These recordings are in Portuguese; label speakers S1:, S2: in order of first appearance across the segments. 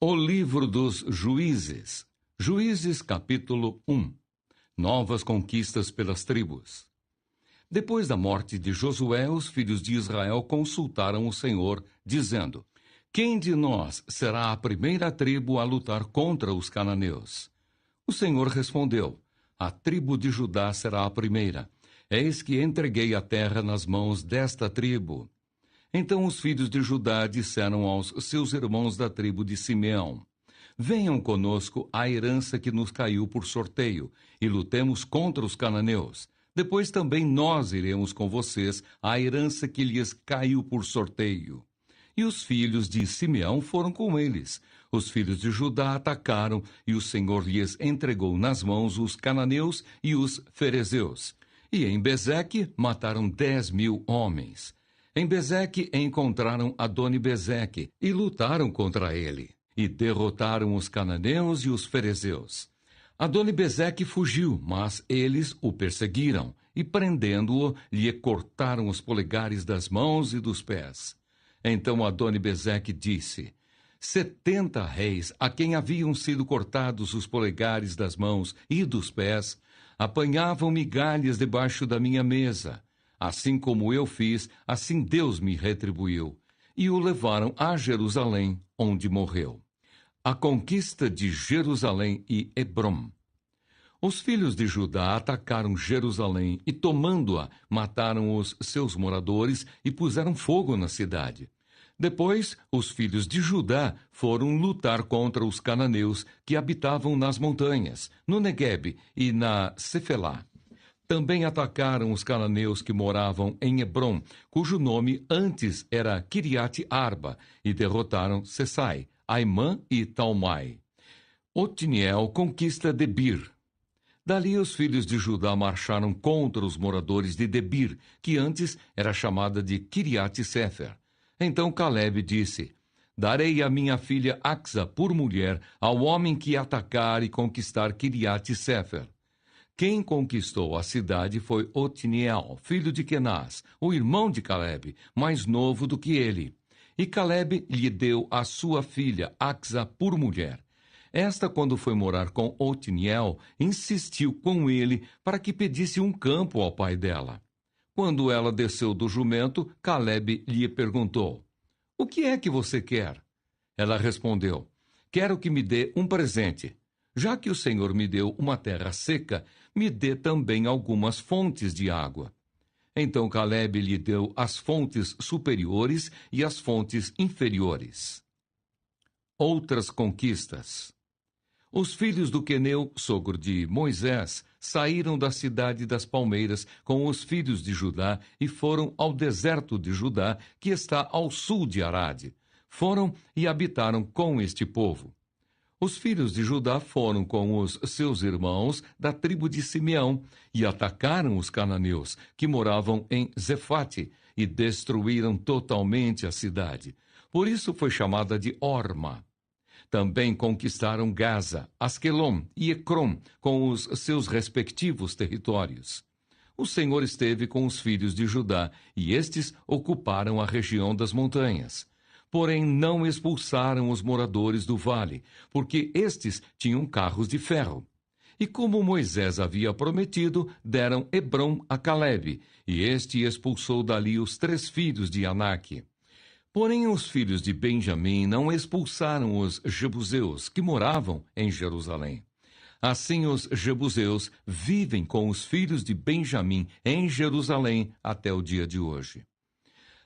S1: O livro dos Juízes. Juízes, capítulo 1. Novas conquistas pelas tribos. Depois da morte de Josué, os filhos de Israel consultaram o Senhor, dizendo: Quem de nós será a primeira tribo a lutar contra os cananeus? O Senhor respondeu: A tribo de Judá será a primeira. Eis que entreguei a terra nas mãos desta tribo. Então os filhos de Judá disseram aos seus irmãos da tribo de Simeão: Venham conosco à herança que nos caiu por sorteio, e lutemos contra os cananeus. Depois também nós iremos com vocês à herança que lhes caiu por sorteio. E os filhos de Simeão foram com eles. Os filhos de Judá atacaram, e o Senhor lhes entregou nas mãos os cananeus e os ferezeus. E em Bezeque mataram 10.000 homens. Em Bezeque encontraram Adoni-Bezeque e lutaram contra ele, e derrotaram os cananeus e os ferezeus. Adoni-Bezeque fugiu, mas eles o perseguiram, e prendendo-o, lhe cortaram os polegares das mãos e dos pés. Então Adoni-Bezeque disse: 70 reis, a quem haviam sido cortados os polegares das mãos e dos pés, apanhavam migalhas debaixo da minha mesa. Assim como eu fiz, assim Deus me retribuiu. E o levaram a Jerusalém, onde morreu. A conquista de Jerusalém e Hebrom. Os filhos de Judá atacaram Jerusalém e, tomando-a, mataram os seus moradores e puseram fogo na cidade. Depois, os filhos de Judá foram lutar contra os cananeus que habitavam nas montanhas, no Neguebe e na Cefelá. Também atacaram os cananeus que moravam em Hebrom, cujo nome antes era Quiriate-Arba, e derrotaram Sesai, Aimã e Talmai. Otniel conquista Debir. Dali os filhos de Judá marcharam contra os moradores de Debir, que antes era chamada de Quiriate-Sefer. Então Calebe disse: Darei a minha filha Axa por mulher ao homem que atacar e conquistar Quiriate-Sefer. Quem conquistou a cidade foi Otniel, filho de Quenaz, o irmão de Calebe, mais novo do que ele. E Calebe lhe deu a sua filha Axa por mulher. Esta, quando foi morar com Otniel, insistiu com ele para que pedisse um campo ao pai dela. Quando ela desceu do jumento, Calebe lhe perguntou: O que é que você quer? Ela respondeu: Quero que me dê um presente. Já que o Senhor me deu uma terra seca, me dê também algumas fontes de água. Então Calebe lhe deu as fontes superiores e as fontes inferiores. Outras conquistas. Os filhos do Queneu, sogro de Moisés, saíram da cidade das palmeiras com os filhos de Judá e foram ao deserto de Judá, que está ao sul de Arade. Foram e habitaram com este povo. Os filhos de Judá foram com os seus irmãos da tribo de Simeão e atacaram os cananeus, que moravam em Zefate, e destruíram totalmente a cidade. Por isso foi chamada de Orma. Também conquistaram Gaza, Asquelon e Ecrom, com os seus respectivos territórios. O Senhor esteve com os filhos de Judá, e estes ocuparam a região das montanhas. Porém, não expulsaram os moradores do vale, porque estes tinham carros de ferro. E como Moisés havia prometido, deram Hebrom a Calebe, e este expulsou dali os 3 filhos de Aнаque. Porém, os filhos de Benjamim não expulsaram os jebuseus, que moravam em Jerusalém. Assim, os jebuseus vivem com os filhos de Benjamim em Jerusalém até o dia de hoje.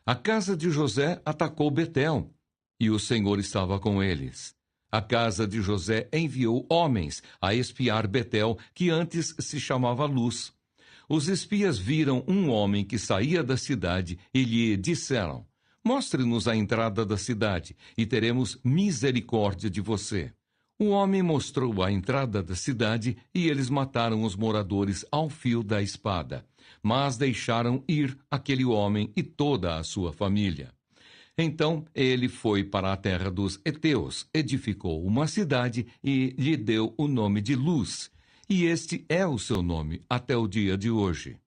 S1: A casa de José atacou Betel, e o Senhor estava com eles. A casa de José enviou homens a espiar Betel, que antes se chamava Luz. Os espias viram um homem que saía da cidade e lhe disseram: Mostre-nos a entrada da cidade, e teremos misericórdia de você. O homem mostrou a entrada da cidade, e eles mataram os moradores ao fio da espada. Mas deixaram ir aquele homem e toda a sua família. Então ele foi para a terra dos heteus, edificou uma cidade e lhe deu o nome de Luz. E este é o seu nome até o dia de hoje.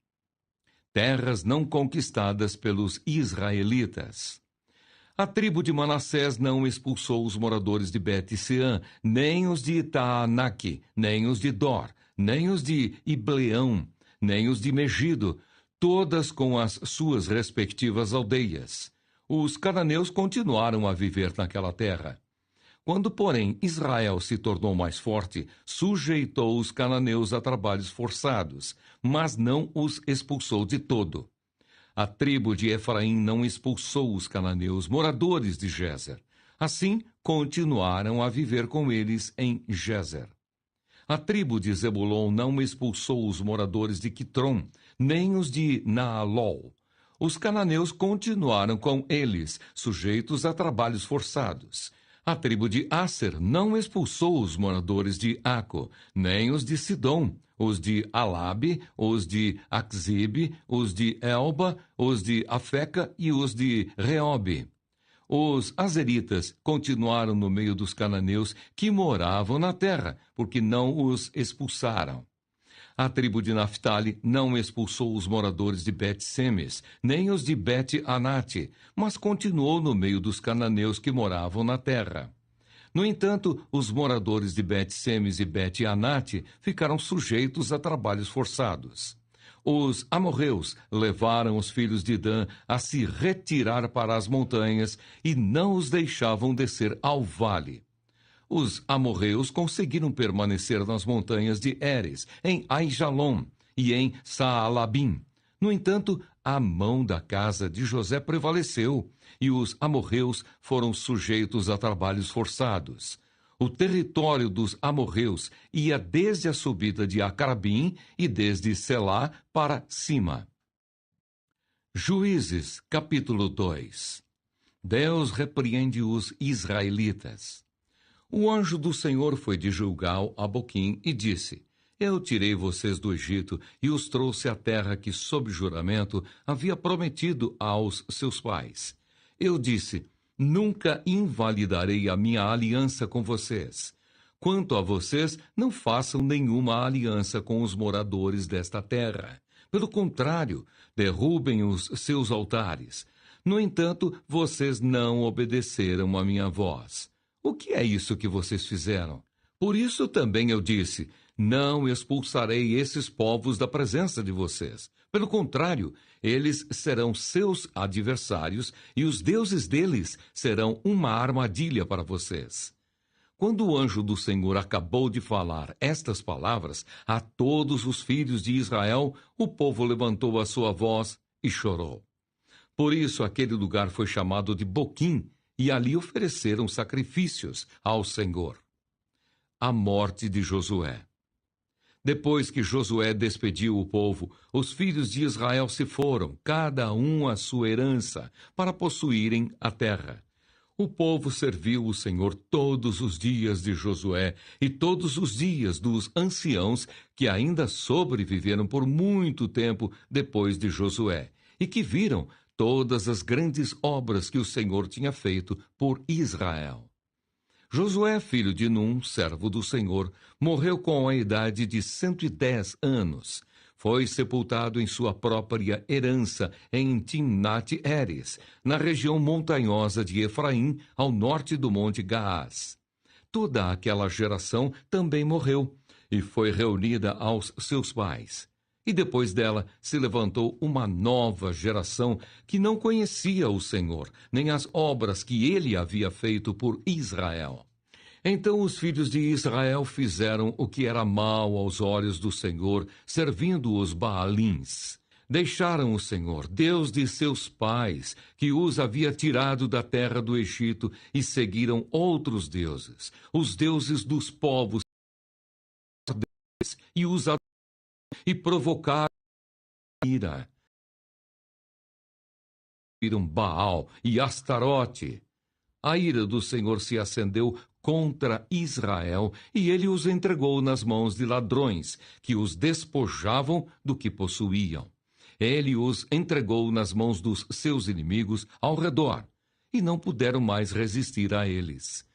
S1: Terras não conquistadas pelos israelitas. A tribo de Manassés não expulsou os moradores de Bet-Seã, nem os de Taanaque, nem os de Dor, nem os de Ibleão, nem os de Megido, todas com as suas respectivas aldeias. Os cananeus continuaram a viver naquela terra. Quando, porém, Israel se tornou mais forte, sujeitou os cananeus a trabalhos forçados, mas não os expulsou de todo. A tribo de Efraim não expulsou os cananeus, moradores de Gézer. Assim, continuaram a viver com eles em Gézer. A tribo de Zebulon não expulsou os moradores de Quitrom, nem os de Naalol. Os cananeus continuaram com eles, sujeitos a trabalhos forçados. A tribo de Asser não expulsou os moradores de Aco, nem os de Sidom, os de Alabe, os de Axibe, os de Elba, os de Afeca e os de Reobe. Os azeritas continuaram no meio dos cananeus que moravam na terra, porque não os expulsaram. A tribo de Naphtali não expulsou os moradores de Bet-Semes, nem os de Bet-Anate, mas continuou no meio dos cananeus que moravam na terra. No entanto, os moradores de Bet-Semes e Bet-Anate ficaram sujeitos a trabalhos forçados. Os amorreus levaram os filhos de Dan a se retirar para as montanhas e não os deixavam descer ao vale. Os amorreus conseguiram permanecer nas montanhas de Eres, em Aijalon e em Saalabim. No entanto, a mão da casa de José prevaleceu, e os amorreus foram sujeitos a trabalhos forçados. O território dos amorreus ia desde a subida de Acarabim e desde Selá para cima. Juízes, capítulo 2. Deus repreende os israelitas. O anjo do Senhor foi de Gilgal a Boquim e disse: Eu tirei vocês do Egito e os trouxe à terra que, sob juramento, havia prometido aos seus pais. Eu disse: Nunca invalidarei a minha aliança com vocês. Quanto a vocês, não façam nenhuma aliança com os moradores desta terra. Pelo contrário, derrubem os seus altares. No entanto, vocês não obedeceram à minha voz. O que é isso que vocês fizeram? Por isso também eu disse: Não expulsarei esses povos da presença de vocês. Pelo contrário, eles serão seus adversários e os deuses deles serão uma armadilha para vocês. Quando o anjo do Senhor acabou de falar estas palavras a todos os filhos de Israel, o povo levantou a sua voz e chorou. Por isso aquele lugar foi chamado de Boquim, e ali ofereceram sacrifícios ao Senhor. A morte de Josué. Depois que Josué despediu o povo, os filhos de Israel se foram, cada um à sua herança, para possuírem a terra. O povo serviu o Senhor todos os dias de Josué e todos os dias dos anciãos que ainda sobreviveram por muito tempo depois de Josué, e que viram todas as grandes obras que o Senhor tinha feito por Israel. Josué, filho de Num, servo do Senhor, morreu com a idade de 110 anos. Foi sepultado em sua própria herança em Timnat-Heres, na região montanhosa de Efraim, ao norte do monte Gaás. Toda aquela geração também morreu e foi reunida aos seus pais. E depois dela se levantou uma nova geração que não conhecia o Senhor, nem as obras que ele havia feito por Israel. Então os filhos de Israel fizeram o que era mal aos olhos do Senhor, servindo os Baalins. Deixaram o Senhor, Deus de seus pais, que os havia tirado da terra do Egito, e seguiram outros deuses, os deuses dos povos, e os adoraram e provocaram ira. Viram Baal e Astarote. A ira do Senhor se acendeu contra Israel, e ele os entregou nas mãos de ladrões, que os despojavam do que possuíam. Ele os entregou nas mãos dos seus inimigos ao redor, e não puderam mais resistir a eles.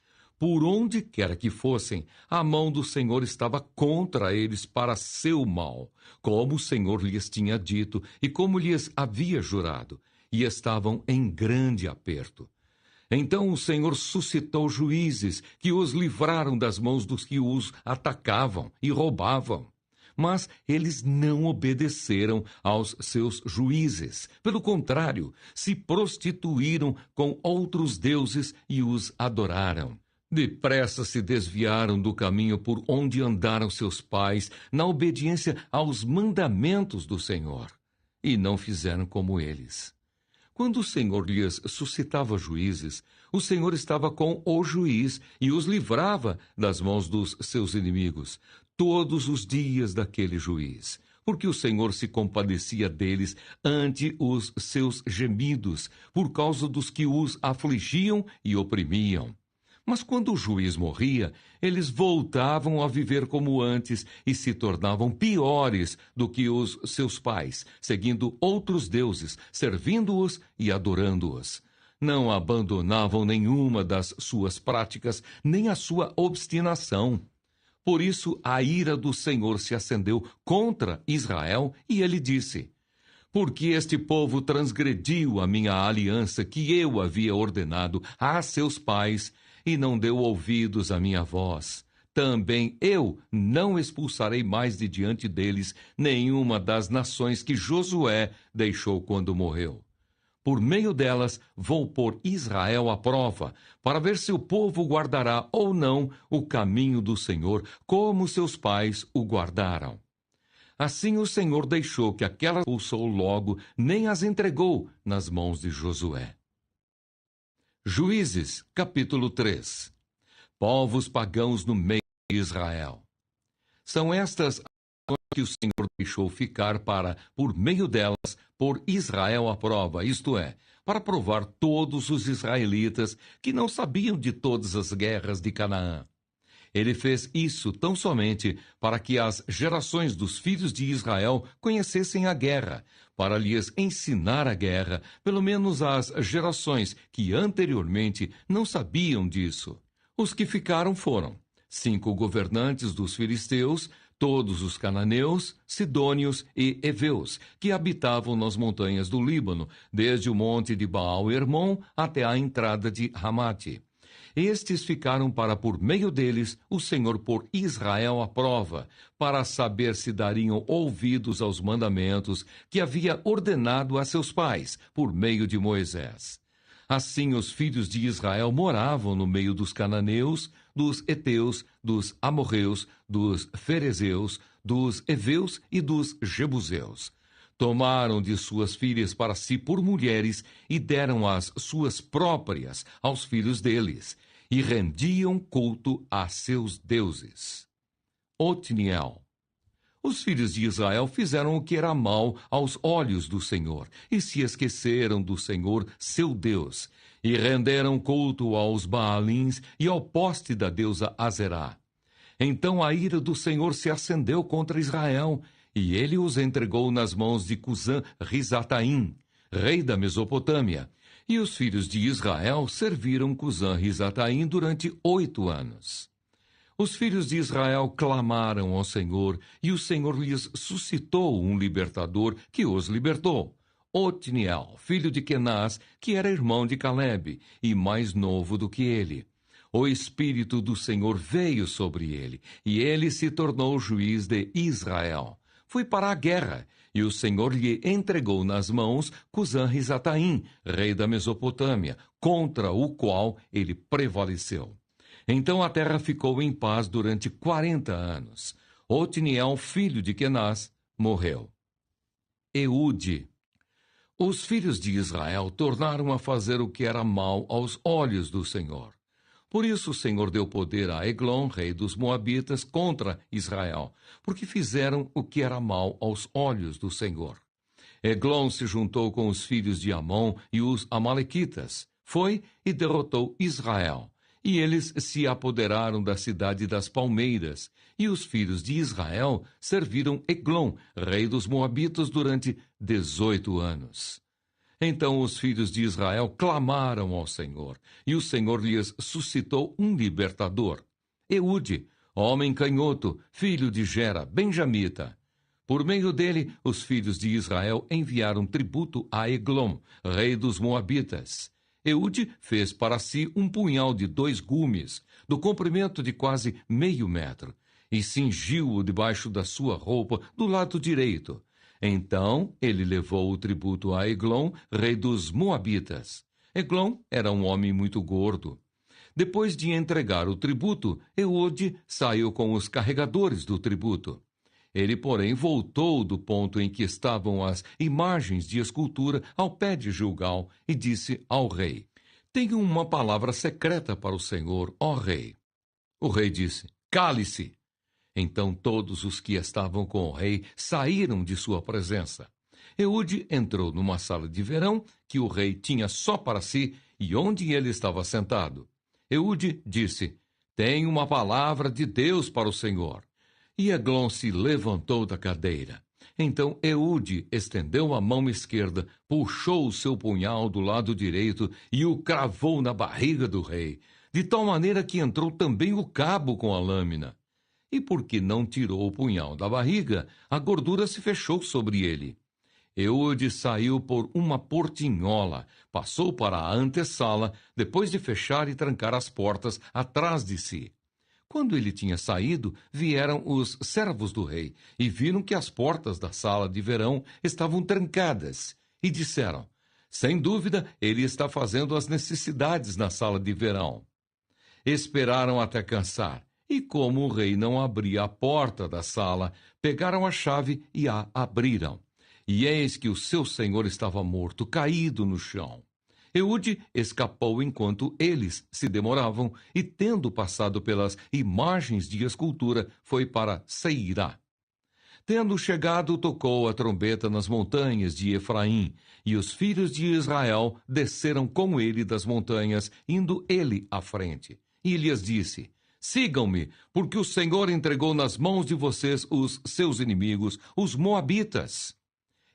S1: Por onde quer que fossem, a mão do Senhor estava contra eles para seu mal, como o Senhor lhes tinha dito e como lhes havia jurado, e estavam em grande aperto. Então o Senhor suscitou juízes que os livraram das mãos dos que os atacavam e roubavam. Mas eles não obedeceram aos seus juízes. Pelo contrário, se prostituíram com outros deuses e os adoraram. Depressa se desviaram do caminho por onde andaram seus pais, na obediência aos mandamentos do Senhor, e não fizeram como eles. Quando o Senhor lhes suscitava juízes, o Senhor estava com o juiz e os livrava das mãos dos seus inimigos, todos os dias daquele juiz, porque o Senhor se compadecia deles ante os seus gemidos, por causa dos que os afligiam e oprimiam. Mas quando o juiz morria, eles voltavam a viver como antes e se tornavam piores do que os seus pais, seguindo outros deuses, servindo-os e adorando-os. Não abandonavam nenhuma das suas práticas, nem a sua obstinação. Por isso a ira do Senhor se acendeu contra Israel e ele disse: porque este povo transgrediu a minha aliança que eu havia ordenado a seus pais, e não deu ouvidos à minha voz. Também eu não expulsarei mais de diante deles nenhuma das nações que Josué deixou quando morreu. Por meio delas vou pôr Israel à prova, para ver se o povo guardará ou não o caminho do Senhor, como seus pais o guardaram. Assim o Senhor deixou que aquelas expulsou logo, nem as entregou nas mãos de Josué. Juízes, capítulo 3. Povos pagãos no meio de Israel. São estas as que o Senhor deixou ficar para, por meio delas, pôr Israel à prova, isto é, para provar todos os israelitas que não sabiam de todas as guerras de Canaã. Ele fez isso tão somente para que as gerações dos filhos de Israel conhecessem a guerra, para lhes ensinar a guerra, pelo menos as gerações que anteriormente não sabiam disso. Os que ficaram foram 5 governantes dos filisteus, todos os cananeus, sidônios e heveus, que habitavam nas montanhas do Líbano, desde o monte de Baal-Hermon até a entrada de Ramate. Estes ficaram para, por meio deles, o Senhor pôr Israel à prova, para saber se dariam ouvidos aos mandamentos que havia ordenado a seus pais, por meio de Moisés. Assim os filhos de Israel moravam no meio dos cananeus, dos heteus, dos amorreus, dos ferezeus, dos heveus e dos jebuseus. Tomaram de suas filhas para si por mulheres e deram as suas próprias aos filhos deles, e rendiam culto a seus deuses. Otniel. Os filhos de Israel fizeram o que era mal aos olhos do Senhor, e se esqueceram do Senhor, seu Deus, e renderam culto aos Baalins e ao poste da deusa Azerá. Então a ira do Senhor se acendeu contra Israel, e ele os entregou nas mãos de Cusã-Risataim, rei da Mesopotâmia. E os filhos de Israel serviram Cusã-Risataim durante 8 anos. Os filhos de Israel clamaram ao Senhor, e o Senhor lhes suscitou um libertador que os libertou. Otniel, filho de Kenaz, que era irmão de Calebe, e mais novo do que ele. O Espírito do Senhor veio sobre ele, e ele se tornou juiz de Israel. Foi para a guerra, e o Senhor lhe entregou nas mãos Cusã-Risataim, rei da Mesopotâmia, contra o qual ele prevaleceu. Então a terra ficou em paz durante 40 anos. Otniel, filho de Kenaz, morreu. Eude. Os filhos de Israel tornaram a fazer o que era mal aos olhos do Senhor. Por isso o Senhor deu poder a Eglon, rei dos Moabitas, contra Israel, porque fizeram o que era mal aos olhos do Senhor. Eglon se juntou com os filhos de Amon e os amalequitas, foi e derrotou Israel. E eles se apoderaram da cidade das palmeiras, e os filhos de Israel serviram Eglon, rei dos Moabitas, durante 18 anos. Então os filhos de Israel clamaram ao Senhor, e o Senhor lhes suscitou um libertador, Eude, homem canhoto, filho de Gera, benjamita. Por meio dele, os filhos de Israel enviaram tributo a Eglon, rei dos Moabitas. Eude fez para si um punhal de 2 gumes, do comprimento de quase meio metro, e cingiu-o debaixo da sua roupa do lado direito. Então ele levou o tributo a Eglon, rei dos Moabitas. Eglon era um homem muito gordo. Depois de entregar o tributo, Eude saiu com os carregadores do tributo. Ele, porém, voltou do ponto em que estavam as imagens de escultura ao pé de Gilgal e disse ao rei: Tenho uma palavra secreta para o Senhor, ó rei. O rei disse: Cale-se. Então todos os que estavam com o rei saíram de sua presença. Eude entrou numa sala de verão que o rei tinha só para si e onde ele estava sentado. Eude disse: Tenho uma palavra de Deus para o Senhor. E Eglon se levantou da cadeira. Então Eude estendeu a mão esquerda, puxou o seu punhal do lado direito e o cravou na barriga do rei, de tal maneira que entrou também o cabo com a lâmina. E porque não tirou o punhal da barriga, a gordura se fechou sobre ele. Eude saiu por uma portinhola, passou para a antessala, depois de fechar e trancar as portas atrás de si. Quando ele tinha saído, vieram os servos do rei e viram que as portas da sala de verão estavam trancadas e disseram: Sem dúvida, ele está fazendo as necessidades na sala de verão. Esperaram até cansar e, como o rei não abria a porta da sala, pegaram a chave e a abriram. E eis que o seu senhor estava morto, caído no chão. Eude escapou enquanto eles se demoravam e, tendo passado pelas imagens de escultura, foi para Seirá. Tendo chegado, tocou a trombeta nas montanhas de Efraim, e os filhos de Israel desceram com ele das montanhas, indo ele à frente. E lhes disse: Sigam-me, porque o Senhor entregou nas mãos de vocês os seus inimigos, os moabitas.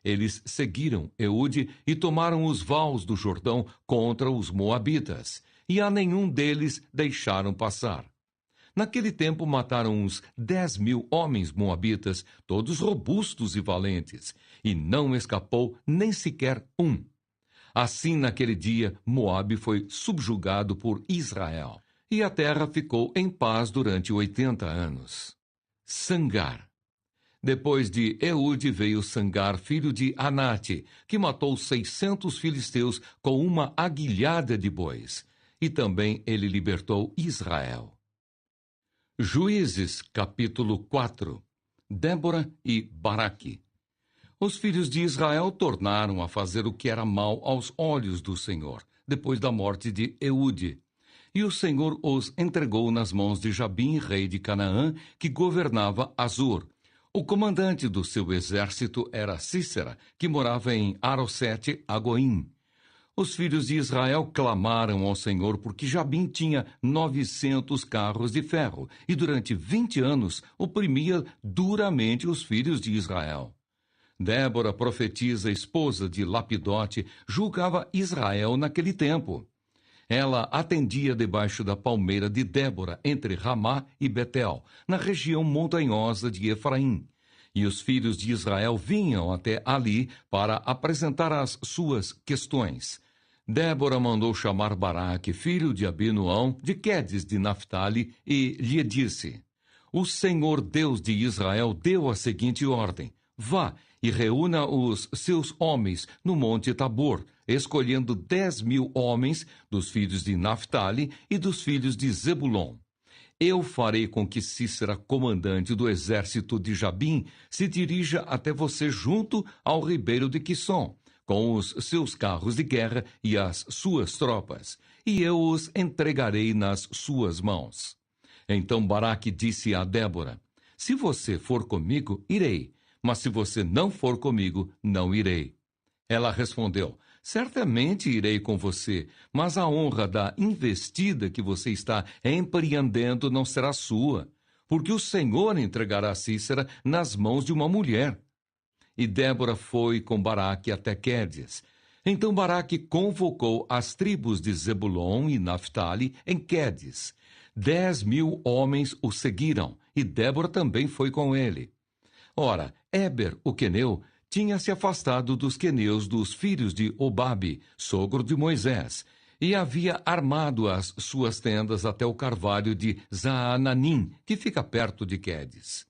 S1: Eles seguiram Eude e tomaram os vales do Jordão contra os moabitas, e a nenhum deles deixaram passar. Naquele tempo mataram uns 10.000 homens moabitas, todos robustos e valentes, e não escapou nem sequer um. Assim, naquele dia, Moabe foi subjugado por Israel, e a terra ficou em paz durante 80 anos. Sangar. Depois de Eude veio Sangar, filho de Anate, que matou 600 filisteus com uma aguilhada de bois. E também ele libertou Israel. Juízes, capítulo 4. Débora e Baraque. Os filhos de Israel tornaram a fazer o que era mal aos olhos do Senhor, depois da morte de Eude. E o Senhor os entregou nas mãos de Jabim, rei de Canaã, que governava Azor. O comandante do seu exército era Cícera, que morava em Arosete-Agoim. Os filhos de Israel clamaram ao Senhor porque Jabim tinha 900 carros de ferro e durante 20 anos oprimia duramente os filhos de Israel. Débora, profetisa, esposa de Lapidote, julgava Israel naquele tempo. Ela atendia debaixo da palmeira de Débora, entre Ramá e Betel, na região montanhosa de Efraim. E os filhos de Israel vinham até ali para apresentar as suas questões. Débora mandou chamar Baraque, filho de Abinoão, de Quedes de Naphtali, e lhe disse: O Senhor Deus de Israel deu a seguinte ordem: Vá e reúna os seus homens no monte Tabor, escolhendo 10.000 homens dos filhos de Naphtali e dos filhos de Zebulon. Eu farei com que Cícera, comandante do exército de Jabim, se dirija até você junto ao ribeiro de Quisson, com os seus carros de guerra e as suas tropas, e eu os entregarei nas suas mãos. Então Baraque disse a Débora: Se você for comigo, irei, mas se você não for comigo, não irei. Ela respondeu: Certamente irei com você, mas a honra da investida que você está empreendendo não será sua, porque o Senhor entregará Cícera nas mãos de uma mulher. E Débora foi com Baraque até Quedes. Então Baraque convocou as tribos de Zebulon e Naphtali em Quedes. 10.000 homens o seguiram, e Débora também foi com ele. Ora, Éber, o queneu, tinha se afastado dos queneus dos filhos de Obabe, sogro de Moisés, e havia armado as suas tendas até o carvalho de Zaananim, que fica perto de Quedes.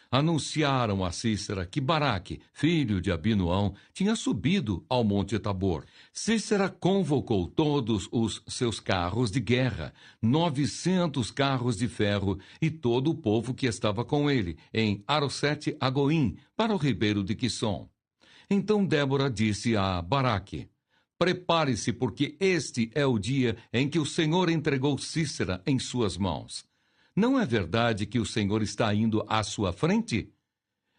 S1: Anunciaram a Sísera que Baraque, filho de Abinoão, tinha subido ao monte Tabor. Sísera convocou todos os seus carros de guerra, 900 carros de ferro, e todo o povo que estava com ele, em Arosete-Agoim, para o ribeiro de Quisson. Então Débora disse a Baraque: prepare-se, porque este é o dia em que o Senhor entregou Sísera em suas mãos. Não é verdade que o Senhor está indo à sua frente?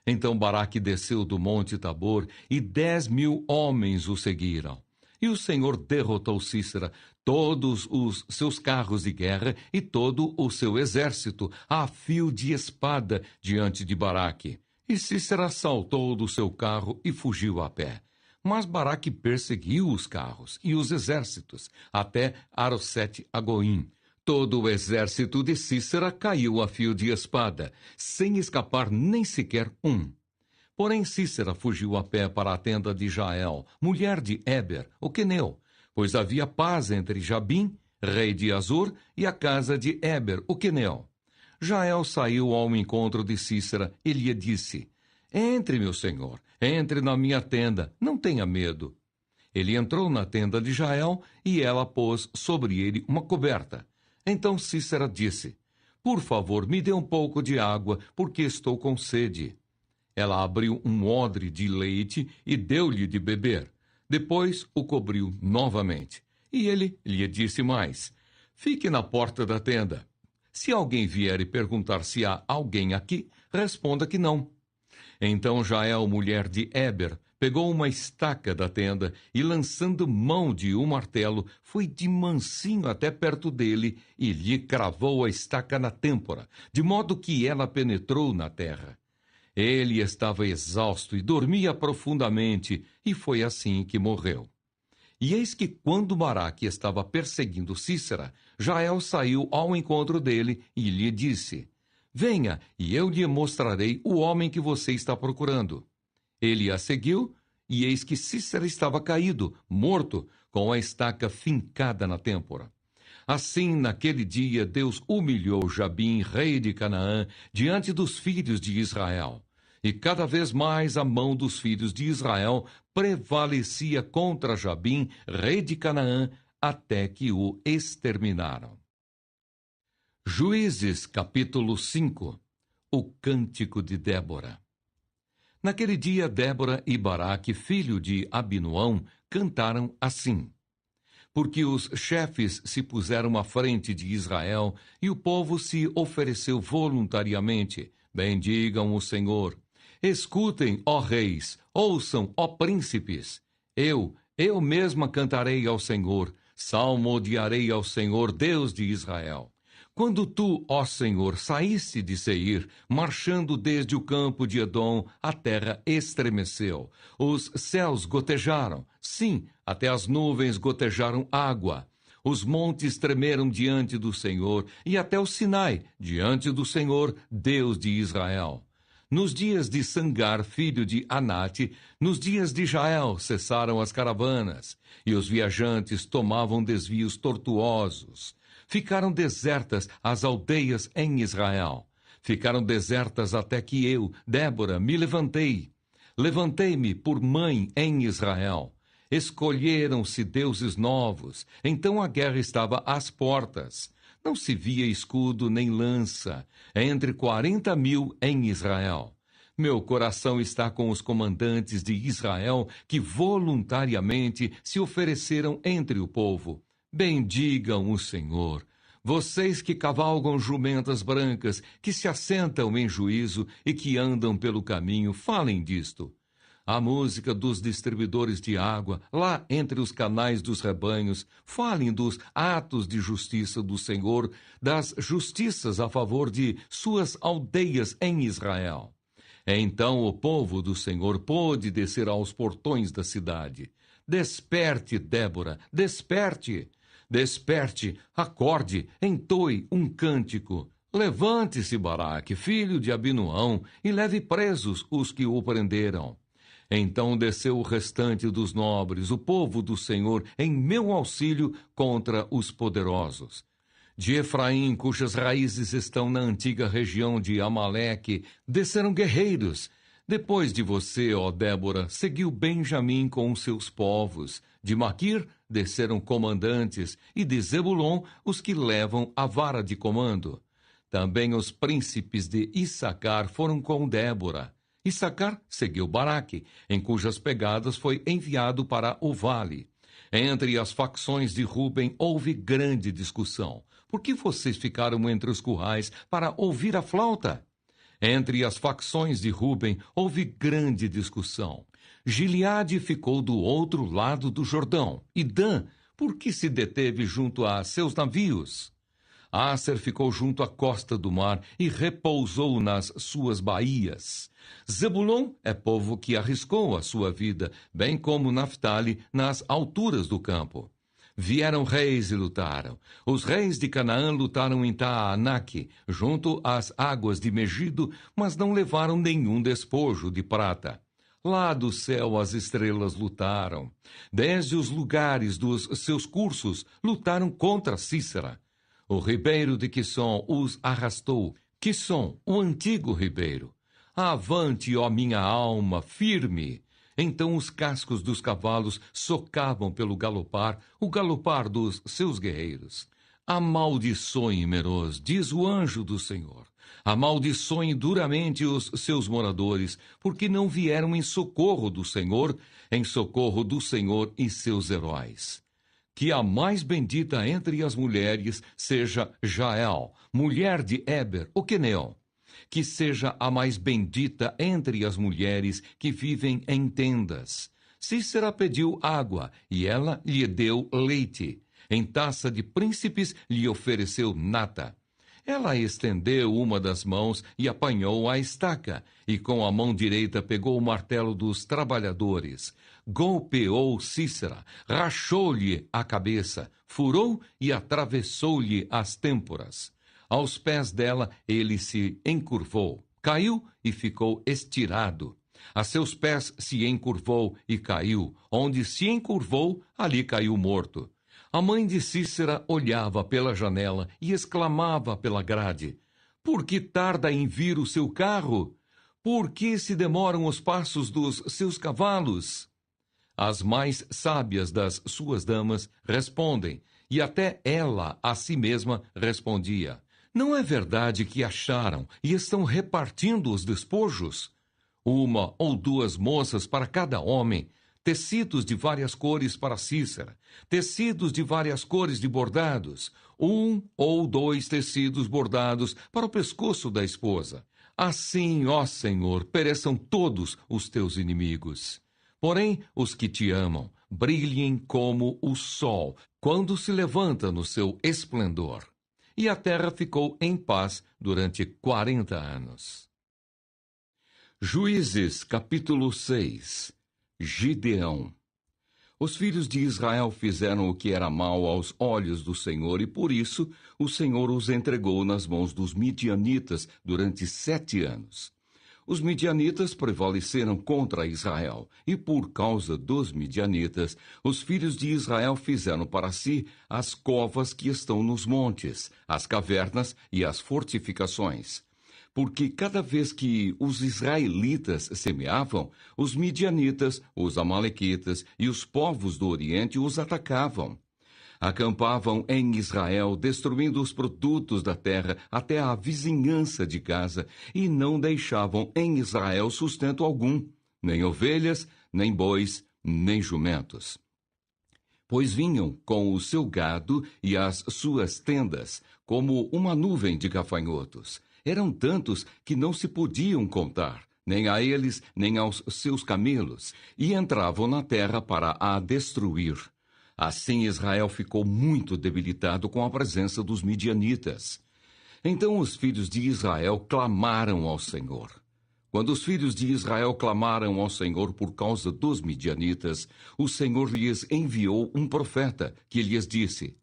S1: Então Baraque desceu do monte Tabor e 10.000 homens o seguiram. E o Senhor derrotou Sísera, todos os seus carros de guerra e todo o seu exército, a fio de espada diante de Baraque. E Sísera saltou do seu carro e fugiu a pé. Mas Baraque perseguiu os carros e os exércitos até Arosete-Agoim. Todo o exército de Sísera caiu a fio de espada, sem escapar nem sequer um. Porém Sísera fugiu a pé para a tenda de Jael, mulher de Éber, o queneu, pois havia paz entre Jabim, rei de Azor, e a casa de Éber, o queneu. Jael saiu ao encontro de Sísera e lhe disse: entre, meu senhor, entre na minha tenda, não tenha medo. Ele entrou na tenda de Jael e ela pôs sobre ele uma coberta. Então Sísera disse: por favor, me dê um pouco de água, porque estou com sede. Ela abriu um odre de leite e deu-lhe de beber. Depois o cobriu novamente. E ele lhe disse mais: fique na porta da tenda. Se alguém vier e perguntar se há alguém aqui, responda que não. Então Jael, mulher de Éber, pegou uma estaca da tenda e, lançando mão de um martelo, foi de mansinho até perto dele e lhe cravou a estaca na têmpora, de modo que ela penetrou na terra. Ele estava exausto e dormia profundamente, e foi assim que morreu. E eis que, quando Baraque estava perseguindo Sísera, Jael saiu ao encontro dele e lhe disse: venha, e eu lhe mostrarei o homem que você está procurando. Ele a seguiu, e eis que Sísera estava caído, morto, com a estaca fincada na têmpora. Assim, naquele dia, Deus humilhou Jabim, rei de Canaã, diante dos filhos de Israel. E cada vez mais a mão dos filhos de Israel prevalecia contra Jabim, rei de Canaã, até que o exterminaram. Juízes, capítulo 5. O cântico de Débora. Naquele dia, Débora e Baraque, filho de Abinoão, cantaram assim: porque os chefes se puseram à frente de Israel e o povo se ofereceu voluntariamente. Bendigam o Senhor. Escutem, ó reis, ouçam, ó príncipes. Eu mesma cantarei ao Senhor, salmodiarei ao Senhor, Deus de Israel. Quando tu, ó Senhor, saíste de Seir, marchando desde o campo de Edom, a terra estremeceu. Os céus gotejaram, sim, até as nuvens gotejaram água. Os montes tremeram diante do Senhor, e até o Sinai, diante do Senhor, Deus de Israel. Nos dias de Sangar, filho de Anate, nos dias de Jael, cessaram as caravanas, e os viajantes tomavam desvios tortuosos. Ficaram desertas as aldeias em Israel. Ficaram desertas até que eu, Débora, me levantei. Levantei-me por mãe em Israel. Escolheram-se deuses novos. Então a guerra estava às portas. Não se via escudo nem lança. Entre 40.000 em Israel. Meu coração está com os comandantes de Israel que voluntariamente se ofereceram entre o povo. Bendigam o Senhor. Vocês que cavalgam jumentas brancas, que se assentam em juízo e que andam pelo caminho, falem disto. A música dos distribuidores de água, lá entre os canais dos rebanhos, falem dos atos de justiça do Senhor, das justiças a favor de suas aldeias em Israel. Então o povo do Senhor pôde descer aos portões da cidade. Desperte, Débora, desperte! Desperte, acorde, entoe um cântico. Levante-se, Baraque, filho de Abinoão, e leve presos os que o prenderam. Então desceu o restante dos nobres, o povo do Senhor, em meu auxílio contra os poderosos. De Efraim, cujas raízes estão na antiga região de Amaleque, desceram guerreiros. Depois de você, ó Débora, seguiu Benjamim com os seus povos. De Maquir desceram comandantes, e de Zebulon os que levam a vara de comando. Também os príncipes de Issacar foram com Débora. Issacar seguiu Baraque, em cujas pegadas foi enviado para o vale. Entre as facções de Ruben houve grande discussão. Por que vocês ficaram entre os currais para ouvir a flauta? Entre as facções de Ruben houve grande discussão. Gileade ficou do outro lado do Jordão. E Dan, por que se deteve junto a seus navios? Asser ficou junto à costa do mar e repousou nas suas baías. Zebulon é povo que arriscou a sua vida, bem como Naftali nas alturas do campo. Vieram reis e lutaram. Os reis de Canaã lutaram em Taanaque, junto às águas de Megido, mas não levaram nenhum despojo de prata. Lá do céu as estrelas lutaram. Desde os lugares dos seus cursos lutaram contra Cícera. O ribeiro de Quisson os arrastou. Quisson, o antigo ribeiro. Avante, ó minha alma, firme! Então os cascos dos cavalos socavam pelo galopar, o galopar dos seus guerreiros. Amaldiçoe, Meroz, diz o anjo do Senhor. Amaldiçoe duramente os seus moradores, porque não vieram em socorro do Senhor e seus heróis. Que a mais bendita entre as mulheres seja Jael, mulher de Eber, o queneu. Que seja a mais bendita entre as mulheres que vivem em tendas. Cícera pediu água, e ela lhe deu leite. Em taça de príncipes lhe ofereceu nata. Ela estendeu uma das mãos e apanhou a estaca, e com a mão direita pegou o martelo dos trabalhadores. Golpeou Cícera, rachou-lhe a cabeça, furou e atravessou-lhe as têmporas. Aos pés dela ele se encurvou, caiu e ficou estirado. A seus pés se encurvou e caiu. Onde se encurvou, ali caiu morto. A mãe de Cícera olhava pela janela e exclamava pela grade: Por que tarda em vir o seu carro? Por que se demoram os passos dos seus cavalos? As mais sábias das suas damas respondem, e até ela a si mesma respondia: Não é verdade que acharam e estão repartindo os despojos? Uma ou duas moças para cada homem, tecidos de várias cores para Cícera, tecidos de várias cores de bordados, 1 ou 2 tecidos bordados para o pescoço da esposa. Assim, ó Senhor, pereçam todos os teus inimigos. Porém, os que te amam, brilhem como o sol, quando se levanta no seu esplendor. E a terra ficou em paz durante 40 anos. Juízes, capítulo 6. Gideão. Os filhos de Israel fizeram o que era mal aos olhos do Senhor, e por isso o Senhor os entregou nas mãos dos midianitas durante 7 anos. Os midianitas prevaleceram contra Israel, e por causa dos midianitas, os filhos de Israel fizeram para si as covas que estão nos montes, as cavernas e as fortificações. Porque cada vez que os israelitas semeavam, os midianitas, os amalequitas e os povos do Oriente os atacavam. Acampavam em Israel, destruindo os produtos da terra até a vizinhança de Gaza, e não deixavam em Israel sustento algum, nem ovelhas, nem bois, nem jumentos. Pois vinham com o seu gado e as suas tendas, como uma nuvem de gafanhotos. Eram tantos que não se podiam contar, nem a eles, nem aos seus camelos, e entravam na terra para a destruir. Assim Israel ficou muito debilitado com a presença dos midianitas. Então os filhos de Israel clamaram ao Senhor. Quando os filhos de Israel clamaram ao Senhor por causa dos midianitas, o Senhor lhes enviou um profeta, que lhes disse: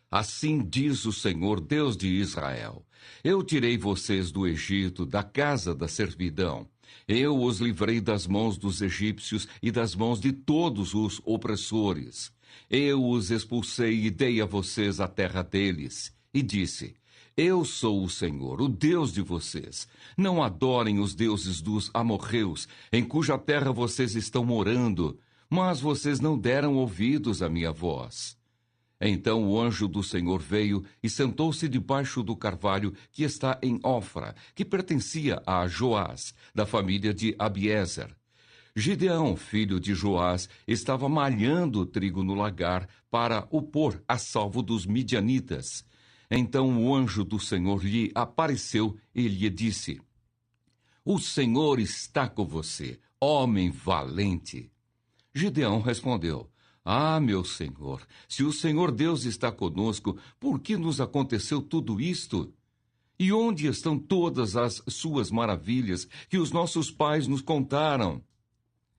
S1: Assim diz o Senhor, Deus de Israel: Eu tirei vocês do Egito, da casa da servidão. Eu os livrei das mãos dos egípcios e das mãos de todos os opressores. Eu os expulsei e dei a vocês a terra deles. E disse: Eu sou o Senhor, o Deus de vocês. Não adorem os deuses dos amorreus, em cuja terra vocês estão morando. Mas vocês não deram ouvidos à minha voz. Então o anjo do Senhor veio e sentou-se debaixo do carvalho que está em Ofra, que pertencia a Joás, da família de Abiezer. Gideão, filho de Joás, estava malhando o trigo no lagar para o pôr a salvo dos midianitas. Então o anjo do Senhor lhe apareceu e lhe disse: O Senhor está com você, homem valente. Gideão respondeu: Ah, meu Senhor, se o Senhor Deus está conosco, por que nos aconteceu tudo isto? E onde estão todas as suas maravilhas que os nossos pais nos contaram?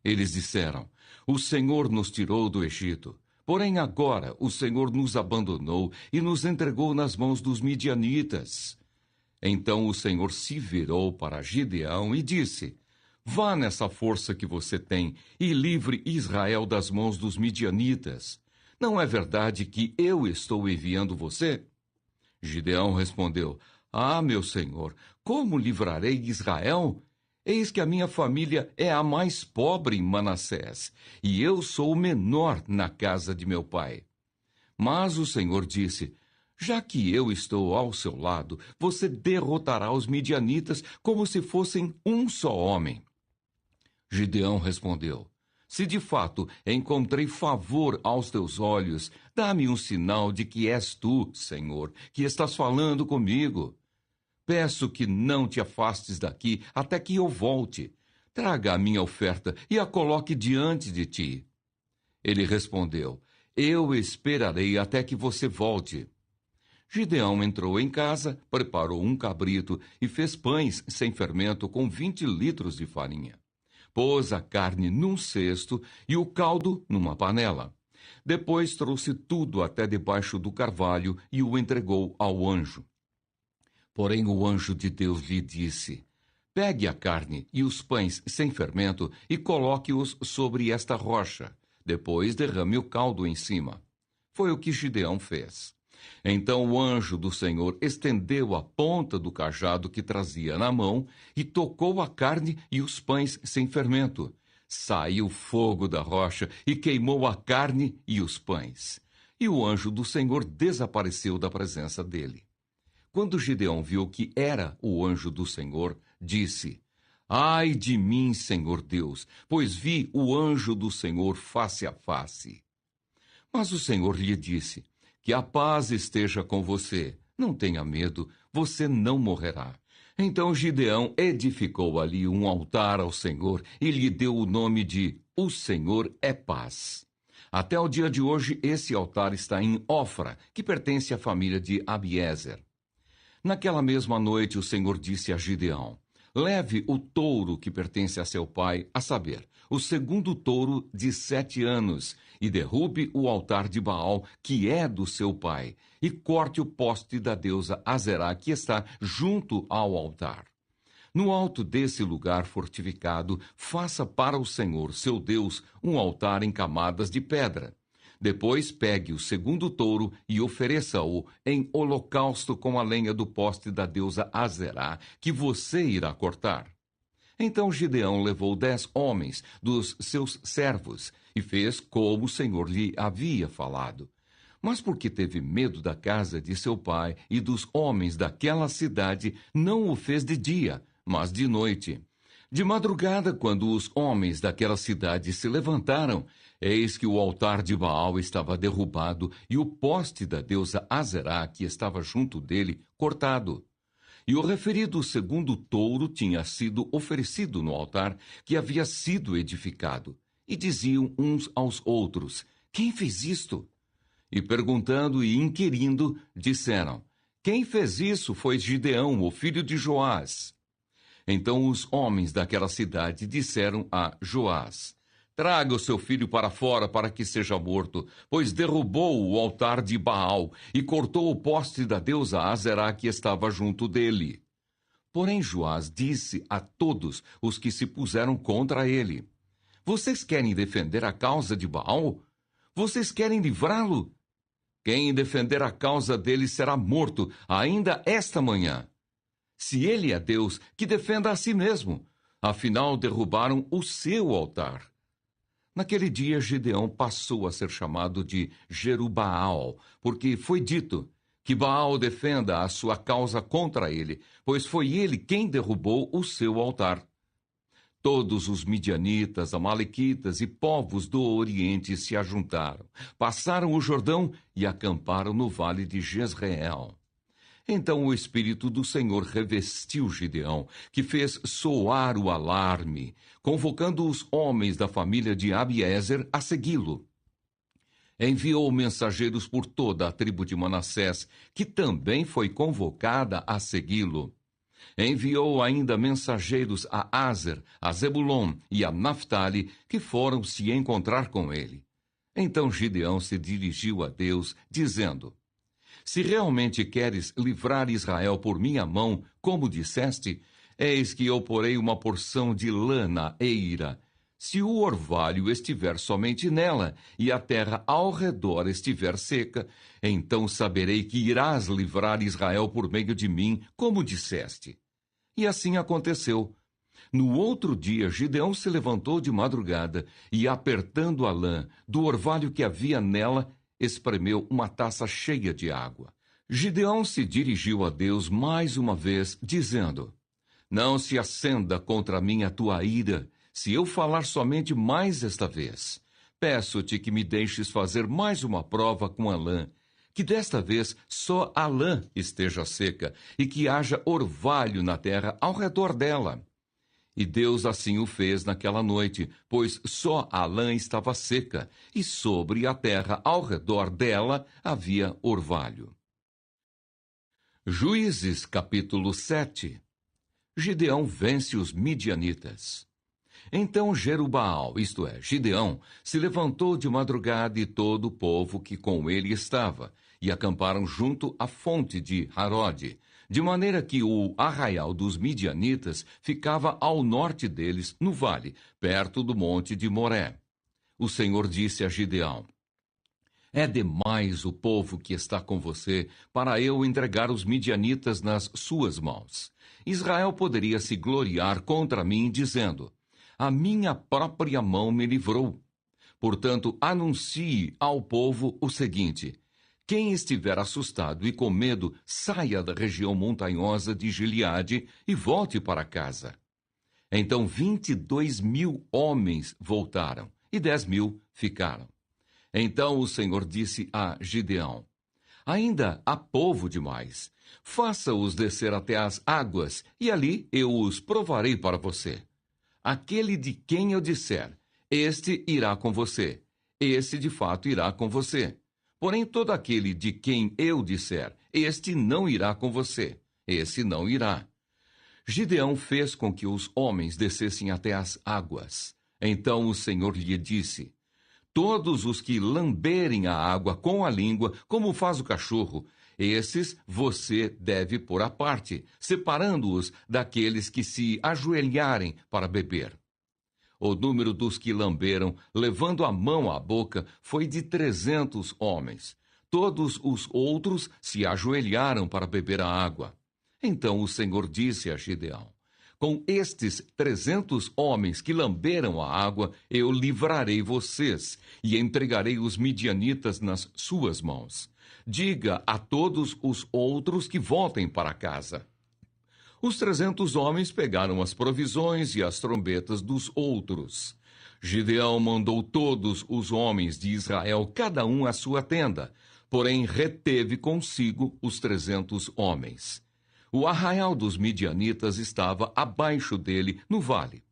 S1: Eles disseram: O Senhor nos tirou do Egito. Porém agora o Senhor nos abandonou e nos entregou nas mãos dos midianitas. Então o Senhor se virou para Gideão e disse: Vá nessa força que você tem e livre Israel das mãos dos midianitas. Não é verdade que eu estou enviando você? Gideão respondeu: Ah, meu senhor, como livrarei Israel? Eis que a minha família é a mais pobre em Manassés, e eu sou o menor na casa de meu pai. Mas o Senhor disse: Já que eu estou ao seu lado, você derrotará os midianitas como se fossem um só homem. Gideão respondeu: Se de fato encontrei favor aos teus olhos, dá-me um sinal de que és tu, Senhor, que estás falando comigo. Peço que não te afastes daqui até que eu volte. Traga a minha oferta e a coloque diante de ti. Ele respondeu: Eu esperarei até que você volte. Gideão entrou em casa, preparou um cabrito e fez pães sem fermento com 20 litros de farinha. Pôs a carne num cesto e o caldo numa panela. Depois trouxe tudo até debaixo do carvalho e o entregou ao anjo. Porém o anjo de Deus lhe disse: Pegue a carne e os pães sem fermento e coloque-os sobre esta rocha. Depois derrame o caldo em cima. Foi o que Gideão fez. Então o anjo do Senhor estendeu a ponta do cajado que trazia na mão e tocou a carne e os pães sem fermento. Saiu fogo da rocha e queimou a carne e os pães. E o anjo do Senhor desapareceu da presença dele. Quando Gideão viu que era o anjo do Senhor, disse: Ai de mim, Senhor Deus, pois vi o anjo do Senhor face a face. Mas o Senhor lhe disse: Que a paz esteja com você. Não tenha medo, você não morrerá. Então Gideão edificou ali um altar ao Senhor e lhe deu o nome de O Senhor é Paz. Até o dia de hoje, esse altar está em Ofra, que pertence à família de Abiezer. Naquela mesma noite, o Senhor disse a Gideão: Leve o touro que pertence a seu pai, a saber, o segundo touro de 7 anos, e derrube o altar de Baal, que é do seu pai, e corte o poste da deusa Azerá, que está junto ao altar. No alto desse lugar fortificado, faça para o Senhor, seu Deus, um altar em camadas de pedra. Depois pegue o segundo touro e ofereça-o em holocausto com a lenha do poste da deusa Azerá, que você irá cortar. Então Gideão levou 10 homens dos seus servos e fez como o Senhor lhe havia falado. Mas porque teve medo da casa de seu pai e dos homens daquela cidade, não o fez de dia, mas de noite. De madrugada, quando os homens daquela cidade se levantaram, eis que o altar de Baal estava derrubado e o poste da deusa Azerá, que estava junto dele, cortado. E o referido segundo touro tinha sido oferecido no altar que havia sido edificado. E diziam uns aos outros: Quem fez isto? E perguntando e inquirindo, disseram: Quem fez isso foi Gideão, o filho de Joás. Então os homens daquela cidade disseram a Joás: Traga o seu filho para fora para que seja morto, pois derrubou o altar de Baal e cortou o poste da deusa Azerá que estava junto dele. Porém Joás disse a todos os que se puseram contra ele: Vocês querem defender a causa de Baal? Vocês querem livrá-lo? Quem defender a causa dele será morto ainda esta manhã. Se ele é Deus, que defenda a si mesmo. Afinal, derrubaram o seu altar. Naquele dia, Gideão passou a ser chamado de Jerubaal, porque foi dito que Baal defenda a sua causa contra ele, pois foi ele quem derrubou o seu altar. Todos os midianitas, amalequitas e povos do Oriente se ajuntaram, passaram o Jordão e acamparam no vale de Jezreel. Então o Espírito do Senhor revestiu Gideão, que fez soar o alarme, convocando os homens da família de Abiezer a segui-lo. Enviou mensageiros por toda a tribo de Manassés, que também foi convocada a segui-lo. Enviou ainda mensageiros a Aser, a Zebulon e a Naphtali, que foram se encontrar com ele. Então Gideão se dirigiu a Deus, dizendo: Se realmente queres livrar Israel por minha mão, como disseste, eis que eu porei uma porção de lã na eira. Se o orvalho estiver somente nela, e a terra ao redor estiver seca, então saberei que irás livrar Israel por meio de mim, como disseste. E assim aconteceu. No outro dia, Gideão se levantou de madrugada, e apertando a lã do orvalho que havia nela, espremeu uma taça cheia de água. Gideão se dirigiu a Deus mais uma vez, dizendo: Não se acenda contra mim a tua ira, se eu falar somente mais esta vez. Peço-te que me deixes fazer mais uma prova com a lã, que desta vez só a lã esteja seca, e que haja orvalho na terra ao redor dela. E Deus assim o fez naquela noite, pois só a lã estava seca, e sobre a terra ao redor dela havia orvalho. Juízes, capítulo 7. Gideão vence os midianitas. Então Jerubaal, isto é, Gideão, se levantou de madrugada e todo o povo que com ele estava, e acamparam junto à fonte de Harode, de maneira que o arraial dos midianitas ficava ao norte deles, no vale, perto do monte de Moré. O Senhor disse a Gideão: É demais o povo que está com você para eu entregar os midianitas nas suas mãos. Israel poderia se gloriar contra mim, dizendo: A minha própria mão me livrou. Portanto, anuncie ao povo o seguinte: Quem estiver assustado e com medo, saia da região montanhosa de Gileade e volte para casa. Então 22.000 homens voltaram, e 10.000 ficaram. Então o Senhor disse a Gideão: Ainda há povo demais. Faça-os descer até as águas, e ali eu os provarei para você. Aquele de quem eu disser: Este irá com você, esse de fato irá com você. Porém, todo aquele de quem eu disser: Este não irá com você, esse não irá. Gideão fez com que os homens descessem até as águas. Então o Senhor lhe disse: Todos os que lamberem a água com a língua, como faz o cachorro, esses você deve pôr à parte, separando-os daqueles que se ajoelharem para beber. O número dos que lamberam, levando a mão à boca, foi de 300 homens. Todos os outros se ajoelharam para beber a água. Então o Senhor disse a Gideão: Com estes 300 homens que lamberam a água, eu livrarei vocês e entregarei os midianitas nas suas mãos. Diga a todos os outros que voltem para casa. Os 300 homens pegaram as provisões e as trombetas dos outros. Gideão mandou todos os homens de Israel, cada um à sua tenda, porém reteve consigo os 300 homens. O arraial dos midianitas estava abaixo dele, no vale.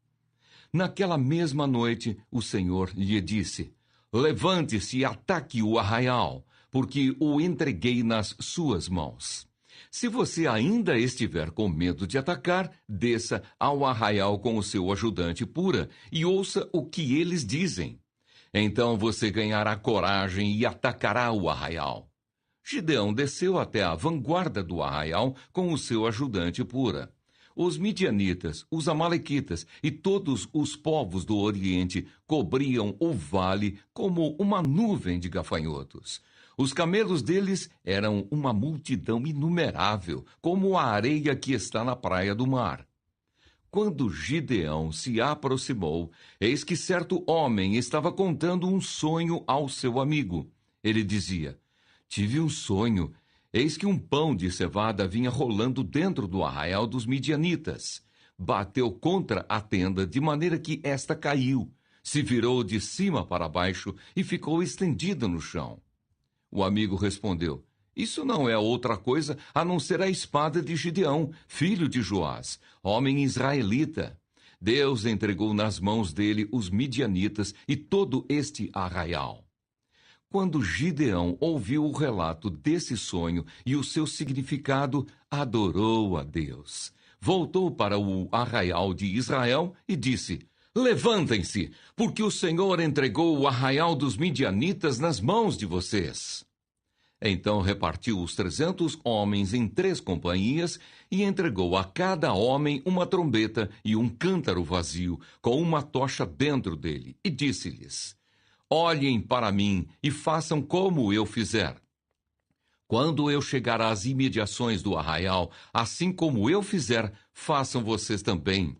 S1: Naquela mesma noite, o Senhor lhe disse: Levante-se e ataque o arraial, porque o entreguei nas suas mãos. Se você ainda estiver com medo de atacar, desça ao arraial com o seu ajudante Pura e ouça o que eles dizem. Então você ganhará coragem e atacará o arraial. Gideão desceu até a vanguarda do arraial com o seu ajudante Pura. Os midianitas, os amalequitas e todos os povos do Oriente cobriam o vale como uma nuvem de gafanhotos. Os camelos deles eram uma multidão inumerável, como a areia que está na praia do mar. Quando Gideão se aproximou, eis que certo homem estava contando um sonho ao seu amigo. Ele dizia: tive um sonho. Eis que um pão de cevada vinha rolando dentro do arraial dos midianitas. Bateu contra a tenda, de maneira que esta caiu, se virou de cima para baixo e ficou estendida no chão. O amigo respondeu: isso não é outra coisa a não ser a espada de Gideão, filho de Joás, homem israelita. Deus entregou nas mãos dele os midianitas e todo este arraial. Quando Gideão ouviu o relato desse sonho e o seu significado, adorou a Deus. Voltou para o arraial de Israel e disse: levantem-se, porque o Senhor entregou o arraial dos midianitas nas mãos de vocês. Então repartiu os 300 homens em 3 companhias e entregou a cada homem uma trombeta e um cântaro vazio, com uma tocha dentro dele, e disse-lhes: olhem para mim e façam como eu fizer. Quando eu chegar às imediações do arraial, assim como eu fizer, façam vocês também.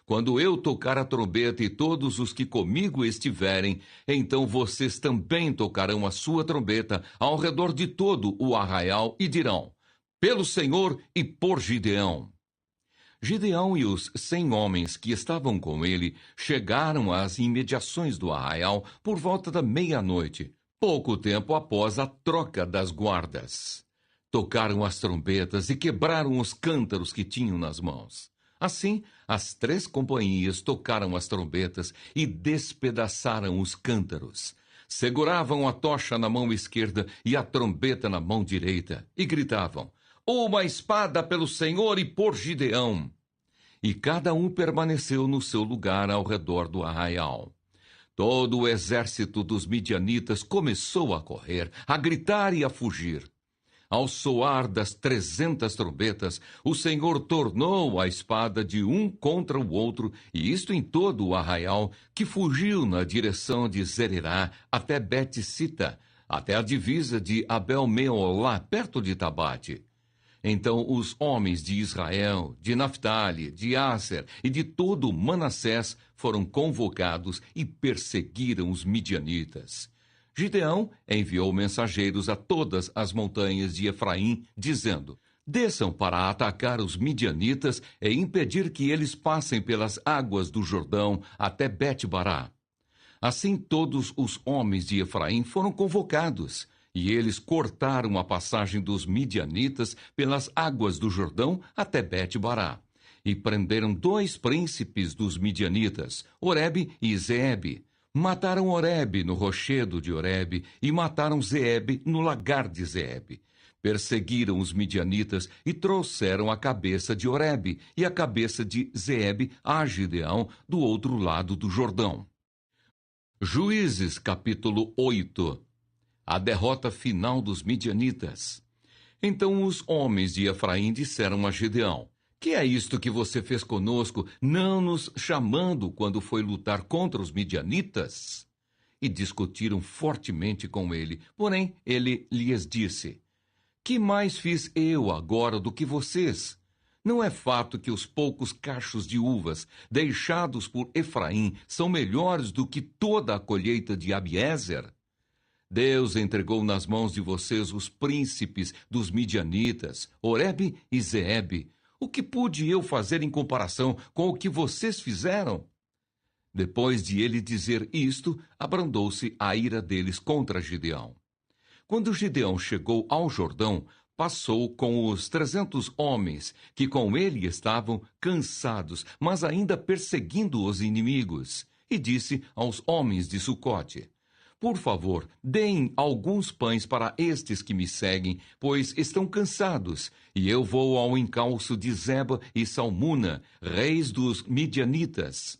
S1: Quando eu tocar a trombeta e todos os que comigo estiverem, então vocês também tocarão a sua trombeta ao redor de todo o arraial e dirão: pelo Senhor e por Gideão. Gideão e os 100 homens que estavam com ele chegaram às imediações do arraial por volta da meia-noite, pouco tempo após a troca das guardas. Tocaram as trombetas e quebraram os cântaros que tinham nas mãos. Assim, as 3 companhias tocaram as trombetas e despedaçaram os cântaros. Seguravam a tocha na mão esquerda e a trombeta na mão direita, e gritavam: uma espada pelo Senhor e por Gideão. E cada um permaneceu no seu lugar ao redor do arraial. Todo o exército dos midianitas começou a correr, a gritar e a fugir. Ao soar das 300 trombetas, o Senhor tornou a espada de um contra o outro, e isto em todo o arraial, que fugiu na direção de Zererá até Bet-sita, até a divisa de Abel-meolá, perto de Tabate. Então os homens de Israel, de Naftali, de Aser e de todo Manassés foram convocados e perseguiram os midianitas. Gideão enviou mensageiros a todas as montanhas de Efraim, dizendo: desçam para atacar os midianitas e impedir que eles passem pelas águas do Jordão até Bet-bará. Assim todos os homens de Efraim foram convocados, e eles cortaram a passagem dos midianitas pelas águas do Jordão até Bet-bará. E prenderam 2 príncipes dos midianitas, Oreb e Zeebe. Mataram Oreb no rochedo de Oreb e mataram Zeebe no lagar de Zeebe. Perseguiram os midianitas e trouxeram a cabeça de Oreb e a cabeça de Zeebe a Gideão do outro lado do Jordão. Juízes, capítulo 8. A derrota final dos midianitas. Então os homens de Efraim disseram a Gideão: que é isto que você fez conosco, não nos chamando quando foi lutar contra os midianitas? E discutiram fortemente com ele. Porém, ele lhes disse: que mais fiz eu agora do que vocês? Não é fato que os poucos cachos de uvas deixados por Efraim são melhores do que toda a colheita de Abiezer? Deus entregou nas mãos de vocês os príncipes dos midianitas, Oreb e Zeebe. O que pude eu fazer em comparação com o que vocês fizeram? Depois de ele dizer isto, abrandou-se a ira deles contra Gideão. Quando Gideão chegou ao Jordão, passou com os 300 homens que com ele estavam cansados, mas ainda perseguindo os inimigos, e disse aos homens de Sucote: por favor, deem alguns pães para estes que me seguem, pois estão cansados, e eu vou ao encalço de Zeba e Salmuna, reis dos midianitas.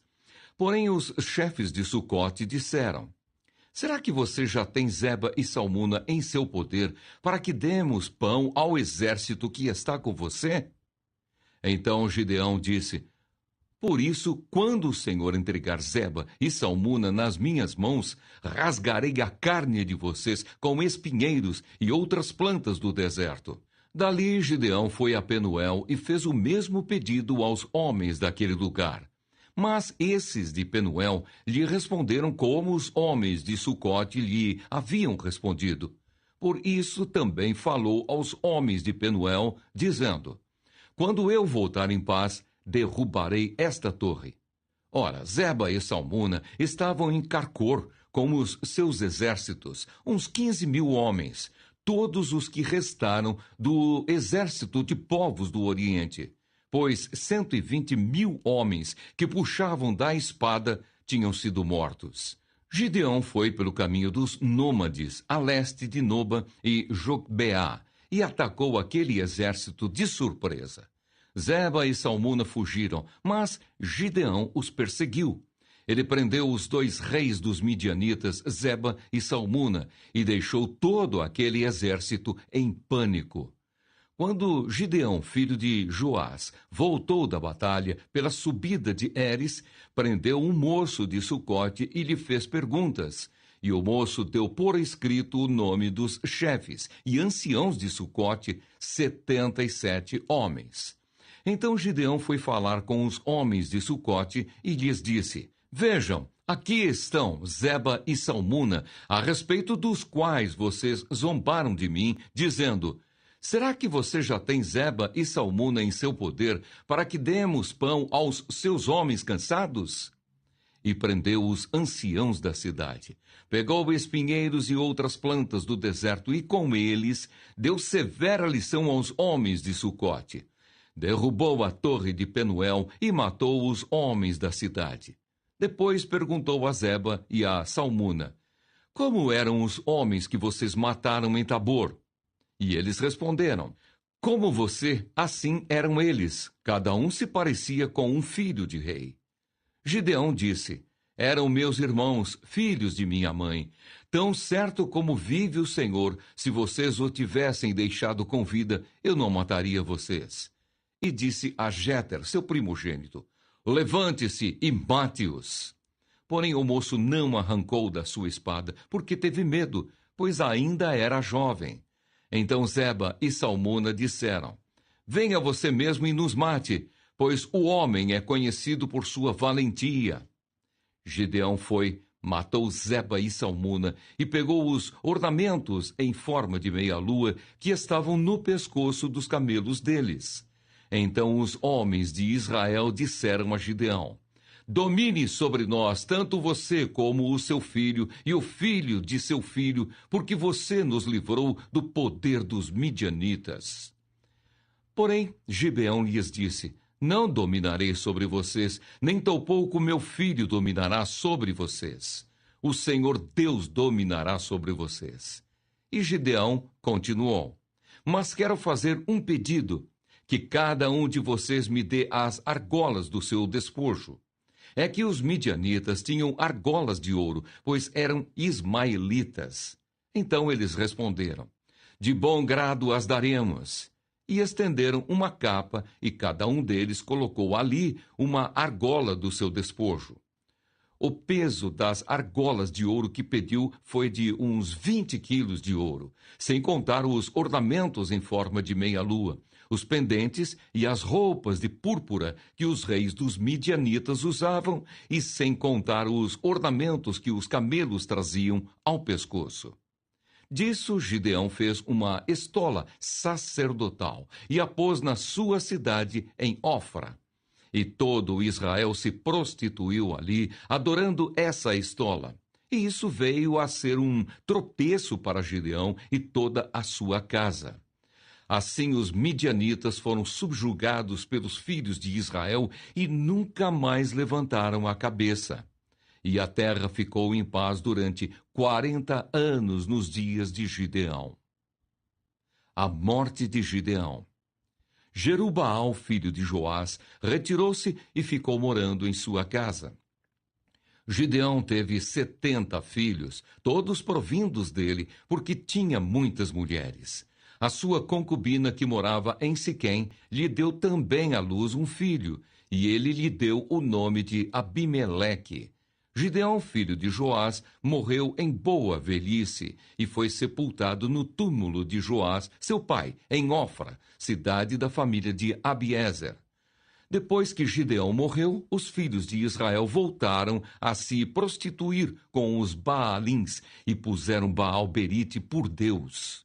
S1: Porém os chefes de Sucote disseram: será que você já tem Zeba e Salmuna em seu poder, para que demos pão ao exército que está com você? Então Gideão disse: por isso, quando o Senhor entregar Zeba e Salmuna nas minhas mãos, rasgarei a carne de vocês com espinheiros e outras plantas do deserto. Dali Gideão foi a Penuel e fez o mesmo pedido aos homens daquele lugar. Mas esses de Penuel lhe responderam como os homens de Sucote lhe haviam respondido. Por isso também falou aos homens de Penuel, dizendo: quando eu voltar em paz, derrubarei esta torre. Ora, Zeba e Salmuna estavam em Carcor com os seus exércitos, uns 15.000 homens, todos os que restaram do exército de povos do Oriente, pois 120.000 homens que puxavam da espada tinham sido mortos. Gideão foi pelo caminho dos nômades, a leste de Noba e Jogbeá, e atacou aquele exército de surpresa. Zeba e Salmuna fugiram, mas Gideão os perseguiu. Ele prendeu os 2 reis dos midianitas, Zeba e Salmuna, e deixou todo aquele exército em pânico. Quando Gideão, filho de Joás, voltou da batalha pela subida de Heres, prendeu um moço de Sucote e lhe fez perguntas. E o moço deu por escrito o nome dos chefes e anciãos de Sucote, 77 homens. Então Gideão foi falar com os homens de Sucote e lhes disse: vejam, aqui estão Zeba e Salmuna, a respeito dos quais vocês zombaram de mim, dizendo: será que você já tem Zeba e Salmuna em seu poder, para que demos pão aos seus homens cansados? E prendeu os anciãos da cidade. Pegou espinheiros e outras plantas do deserto, e com eles deu severa lição aos homens de Sucote. Derrubou a torre de Penuel e matou os homens da cidade. Depois perguntou a Zeba e a Salmuna: como eram os homens que vocês mataram em Tabor? E eles responderam: como você, assim eram eles. Cada um se parecia com um filho de rei. Gideão disse: eram meus irmãos, filhos de minha mãe. Tão certo como vive o Senhor, se vocês o tivessem deixado com vida, eu não mataria vocês. E disse a Jéter, seu primogênito: levante-se e mate-os. Porém o moço não arrancou da sua espada, porque teve medo, pois ainda era jovem. Então Zeba e Salmuna disseram: venha você mesmo e nos mate, pois o homem é conhecido por sua valentia. Gideão foi, matou Zeba e Salmuna e pegou os ornamentos em forma de meia-lua que estavam no pescoço dos camelos deles. Então os homens de Israel disseram a Gideão: domine sobre nós tanto você como o seu filho e o filho de seu filho, porque você nos livrou do poder dos midianitas. Porém, Gibeão lhes disse: não dominarei sobre vocês, nem tampouco meu filho dominará sobre vocês. O Senhor Deus dominará sobre vocês. E Gideão continuou: mas quero fazer um pedido, que cada um de vocês me dê as argolas do seu despojo. É que os midianitas tinham argolas de ouro, pois eram ismaelitas. Então eles responderam: de bom grado as daremos. E estenderam uma capa, e cada um deles colocou ali uma argola do seu despojo. O peso das argolas de ouro que pediu foi de uns 20 quilos de ouro, sem contar os ornamentos em forma de meia-lua, os pendentes e as roupas de púrpura que os reis dos midianitas usavam, e sem contar os ornamentos que os camelos traziam ao pescoço. Disso, Gideão fez uma estola sacerdotal e a pôs na sua cidade em Ofra. E todo Israel se prostituiu ali, adorando essa estola. E isso veio a ser um tropeço para Gideão e toda a sua casa. Assim os midianitas foram subjugados pelos filhos de Israel e nunca mais levantaram a cabeça. E a terra ficou em paz durante 40 anos nos dias de Gideão. A morte de Gideão. Jerubaal, filho de Joás, retirou-se e ficou morando em sua casa. Gideão teve 70 filhos, todos provindos dele, porque tinha muitas mulheres. A sua concubina que morava em Siquém lhe deu também à luz um filho, e ele lhe deu o nome de Abimeleque. Gideão, filho de Joás, morreu em boa velhice e foi sepultado no túmulo de Joás, seu pai, em Ofra, cidade da família de Abiezer. Depois que Gideão morreu, os filhos de Israel voltaram a se prostituir com os Baalins e puseram Baal-berite por Deus.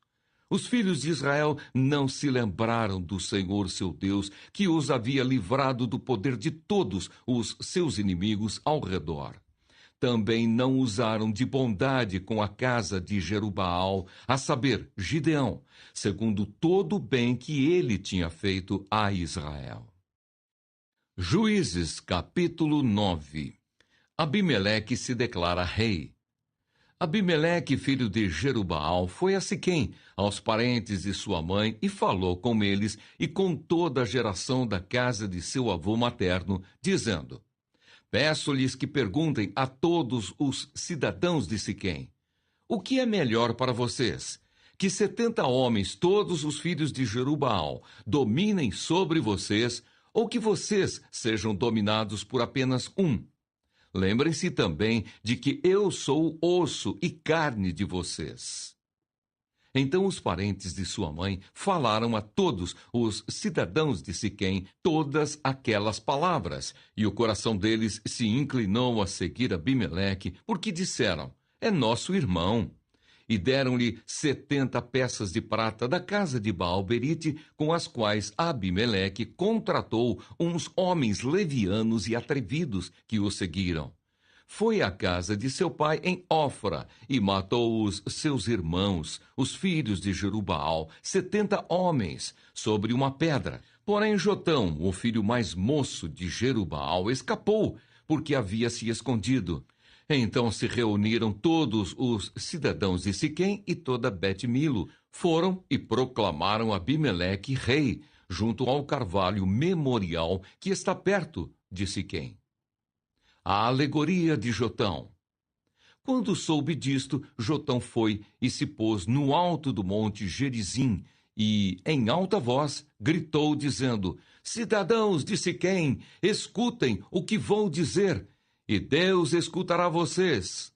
S1: Os filhos de Israel não se lembraram do Senhor seu Deus, que os havia livrado do poder de todos os seus inimigos ao redor. Também não usaram de bondade com a casa de Jerubaal, a saber, Gideão, segundo todo o bem que ele tinha feito a Israel. Juízes, capítulo 9. Abimeleque se declara rei. Abimeleque, filho de Jerubaal, foi a Siquém, aos parentes de sua mãe, e falou com eles e com toda a geração da casa de seu avô materno, dizendo: Peço-lhes que perguntem a todos os cidadãos de Siquém: o que é melhor para vocês? Que 70 homens, todos os filhos de Jerubaal, dominem sobre vocês, ou que vocês sejam dominados por apenas um? Lembrem-se também de que eu sou osso e carne de vocês. Então os parentes de sua mãe falaram a todos os cidadãos de Siquém todas aquelas palavras, e o coração deles se inclinou a seguir Abimeleque, porque disseram: é nosso irmão. E deram-lhe 70 peças de prata da casa de Baal-berite, com as quais Abimeleque contratou uns homens levianos e atrevidos que o seguiram. Foi à casa de seu pai em Ofra e matou os seus irmãos, os filhos de Jerubaal, 70 homens, sobre uma pedra. Porém Jotão, o filho mais moço de Jerubaal, escapou, porque havia se escondido. Então se reuniram todos os cidadãos de Siquém e toda Bet-Milo. Foram e proclamaram Abimeleque rei, junto ao carvalho memorial que está perto de Siquém. A alegoria de Jotão. Quando soube disto, Jotão foi e se pôs no alto do monte Gerizim e, em alta voz, gritou, dizendo: Cidadãos de Siquém, escutem o que vou dizer, e Deus escutará vocês.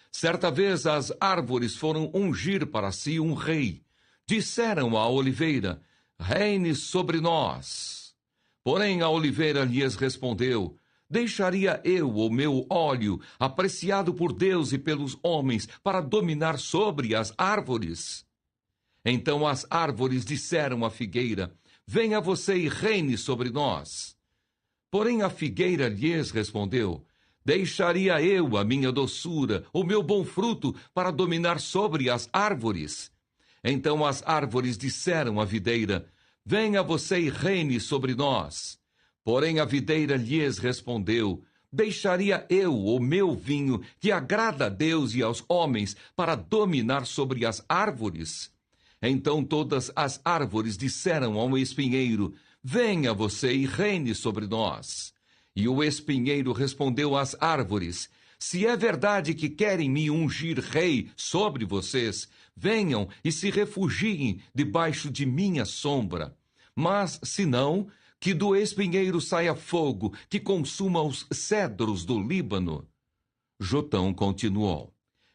S1: Certa vez as árvores foram ungir para si um rei. Disseram à oliveira: reine sobre nós. Porém a oliveira lhes respondeu: deixaria eu o meu óleo, apreciado por Deus e pelos homens, para dominar sobre as árvores? Então as árvores disseram à figueira: venha você e reine sobre nós. Porém a figueira lhes respondeu: deixaria eu a minha doçura, o meu bom fruto, para dominar sobre as árvores? Então as árvores disseram à videira: venha você e reine sobre nós. Porém a videira lhes respondeu: deixaria eu o meu vinho, que agrada a Deus e aos homens, para dominar sobre as árvores? Então todas as árvores disseram ao espinheiro: venha você e reine sobre nós. E o espinheiro respondeu às árvores: se é verdade que querem me ungir rei sobre vocês, venham e se refugiem debaixo de minha sombra. Mas, se não, que do espinheiro saia fogo, que consuma os cedros do Líbano. Jotão continuou: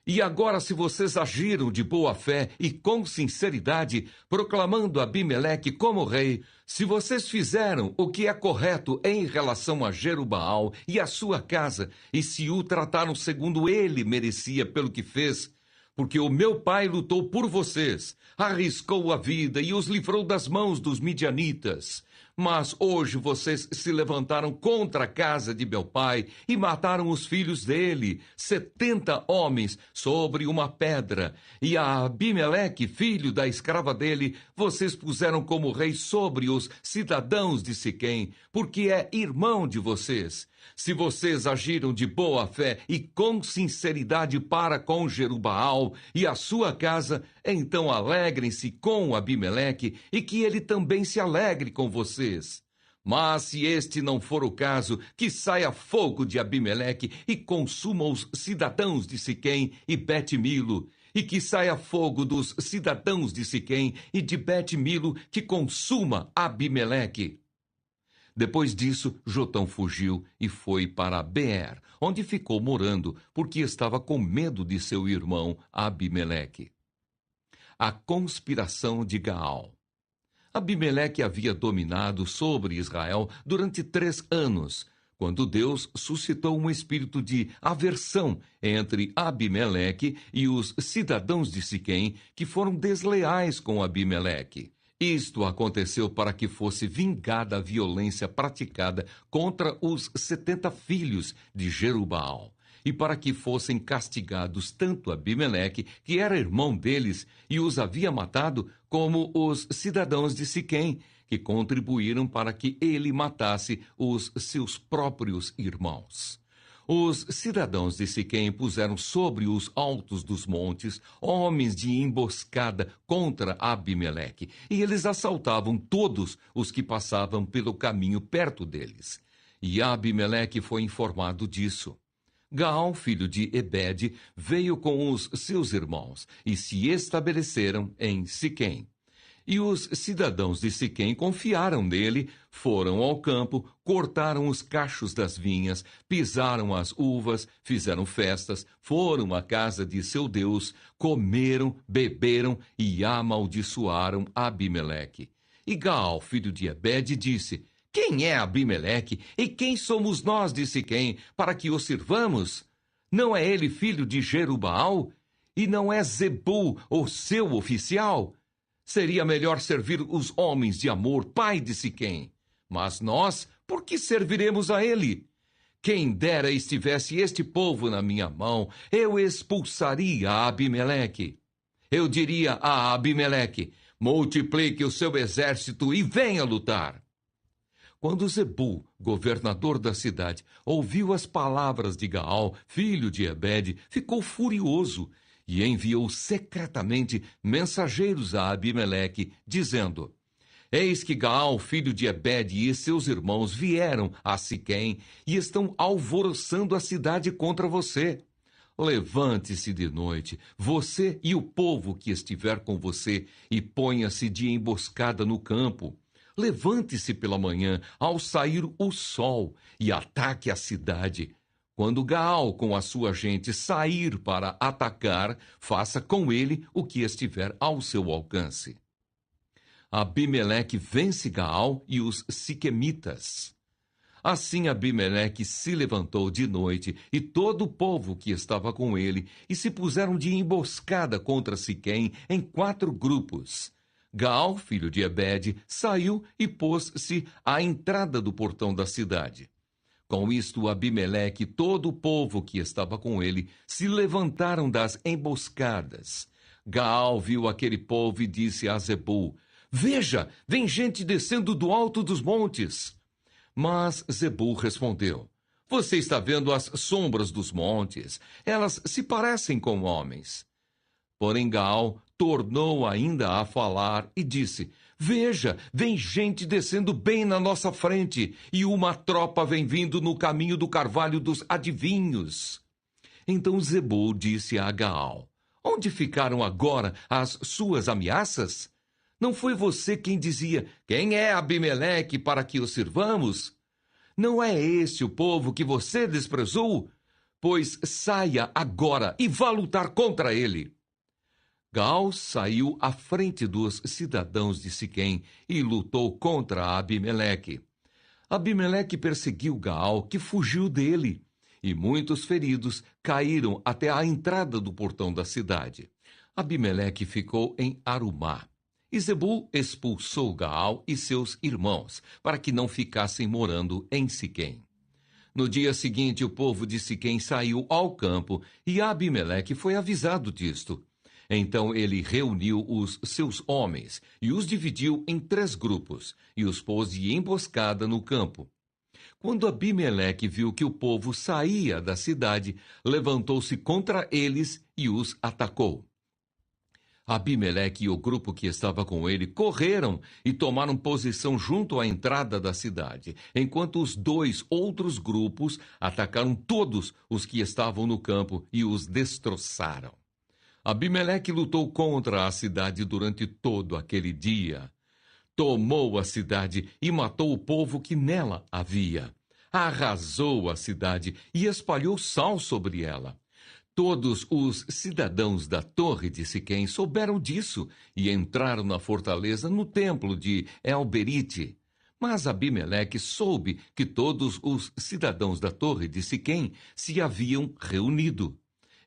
S1: e agora, se vocês agiram de boa fé e com sinceridade, proclamando Abimeleque como rei, se vocês fizeram o que é correto em relação a Jerubaal e a sua casa, e se o trataram segundo ele merecia pelo que fez, porque o meu pai lutou por vocês, arriscou a vida e os livrou das mãos dos midianitas. Mas hoje vocês se levantaram contra a casa de meu pai e mataram os filhos dele, 70 homens, sobre uma pedra. E a Abimeleque, filho da escrava dele, vocês puseram como rei sobre os cidadãos de Siquém, porque é irmão de vocês. Se vocês agiram de boa fé e com sinceridade para com Jerubaal e a sua casa, então alegrem-se com Abimeleque e que ele também se alegre com vocês. Mas se este não for o caso, que saia fogo de Abimeleque e consuma os cidadãos de Siquém e Bet-Milo, e que saia fogo dos cidadãos de Siquém e de Bet-Milo, que consuma Abimeleque. Depois disso, Jotão fugiu e foi para Beer, onde ficou morando, porque estava com medo de seu irmão Abimeleque. A conspiração de Gaal. Abimeleque havia dominado sobre Israel durante 3 anos, quando Deus suscitou um espírito de aversão entre Abimeleque e os cidadãos de Siquém, que foram desleais com Abimeleque. Isto aconteceu para que fosse vingada a violência praticada contra os 70 filhos de Jerubaal, e para que fossem castigados tanto Abimeleque, que era irmão deles e os havia matado, como os cidadãos de Siquém, que contribuíram para que ele matasse os seus próprios irmãos. Os cidadãos de Siquém puseram sobre os altos dos montes homens de emboscada contra Abimeleque, e eles assaltavam todos os que passavam pelo caminho perto deles. E Abimeleque foi informado disso. Gaal, filho de Ebede, veio com os seus irmãos e se estabeleceram em Siquém. E os cidadãos de Siquém confiaram nele, foram ao campo, cortaram os cachos das vinhas, pisaram as uvas, fizeram festas, foram à casa de seu Deus, comeram, beberam e amaldiçoaram Abimeleque. E Gaal, filho de Ebede, disse: Quem é Abimeleque e quem somos nós de Siquém para que o sirvamos? Não é ele filho de Jerubaal? E não é Zebul o seu oficial? Seria melhor servir os homens de Amor, pai de Siquém. Mas nós, por que serviremos a ele? Quem dera estivesse este povo na minha mão, eu expulsaria Abimeleque. Eu diria a Abimeleque: multiplique o seu exército e venha lutar. Quando Zebul, governador da cidade, ouviu as palavras de Gaal, filho de Ebede, ficou furioso e enviou secretamente mensageiros a Abimeleque, dizendo: Eis que Gaal, filho de Ebede, e seus irmãos vieram a Siquém e estão alvoroçando a cidade contra você. Levante-se de noite, você e o povo que estiver com você, e ponha-se de emboscada no campo. Levante-se pela manhã, ao sair o sol, e ataque a cidade. Quando Gaal com a sua gente sair para atacar, faça com ele o que estiver ao seu alcance. Abimeleque vence Gaal e os siquemitas. Assim Abimeleque se levantou de noite e todo o povo que estava com ele, e se puseram de emboscada contra Siquém em 4 grupos. Gaal, filho de Ebede, saiu e pôs-se à entrada do portão da cidade. Com isto, Abimeleque e todo o povo que estava com ele se levantaram das emboscadas. Gaal viu aquele povo e disse a Zebul: Veja, vem gente descendo do alto dos montes. Mas Zebul respondeu: Você está vendo as sombras dos montes. Elas se parecem com homens. Porém Gaal tornou ainda a falar e disse: Veja, vem gente descendo bem na nossa frente, e uma tropa vem vindo no caminho do carvalho dos adivinhos. Então Zebul disse a Gaal: Onde ficaram agora as suas ameaças? Não foi você quem dizia: Quem é Abimeleque para que o sirvamos? Não é este o povo que você desprezou? Pois saia agora e vá lutar contra ele. Gaal saiu à frente dos cidadãos de Siquém e lutou contra Abimeleque. Abimeleque perseguiu Gaal, que fugiu dele, e muitos feridos caíram até a entrada do portão da cidade. Abimeleque ficou em Arumá. E Zebul expulsou Gaal e seus irmãos, para que não ficassem morando em Siquém. No dia seguinte, o povo de Siquém saiu ao campo, e Abimeleque foi avisado disto. Então ele reuniu os seus homens e os dividiu em 3 grupos e os pôs de emboscada no campo. Quando Abimeleque viu que o povo saía da cidade, levantou-se contra eles e os atacou. Abimeleque e o grupo que estava com ele correram e tomaram posição junto à entrada da cidade, enquanto os 2 outros grupos atacaram todos os que estavam no campo e os destroçaram. Abimeleque lutou contra a cidade durante todo aquele dia. Tomou a cidade e matou o povo que nela havia. Arrasou a cidade e espalhou sal sobre ela. Todos os cidadãos da torre de Siquém souberam disso e entraram na fortaleza no templo de El-Berite. Mas Abimeleque soube que todos os cidadãos da torre de Siquém se haviam reunido.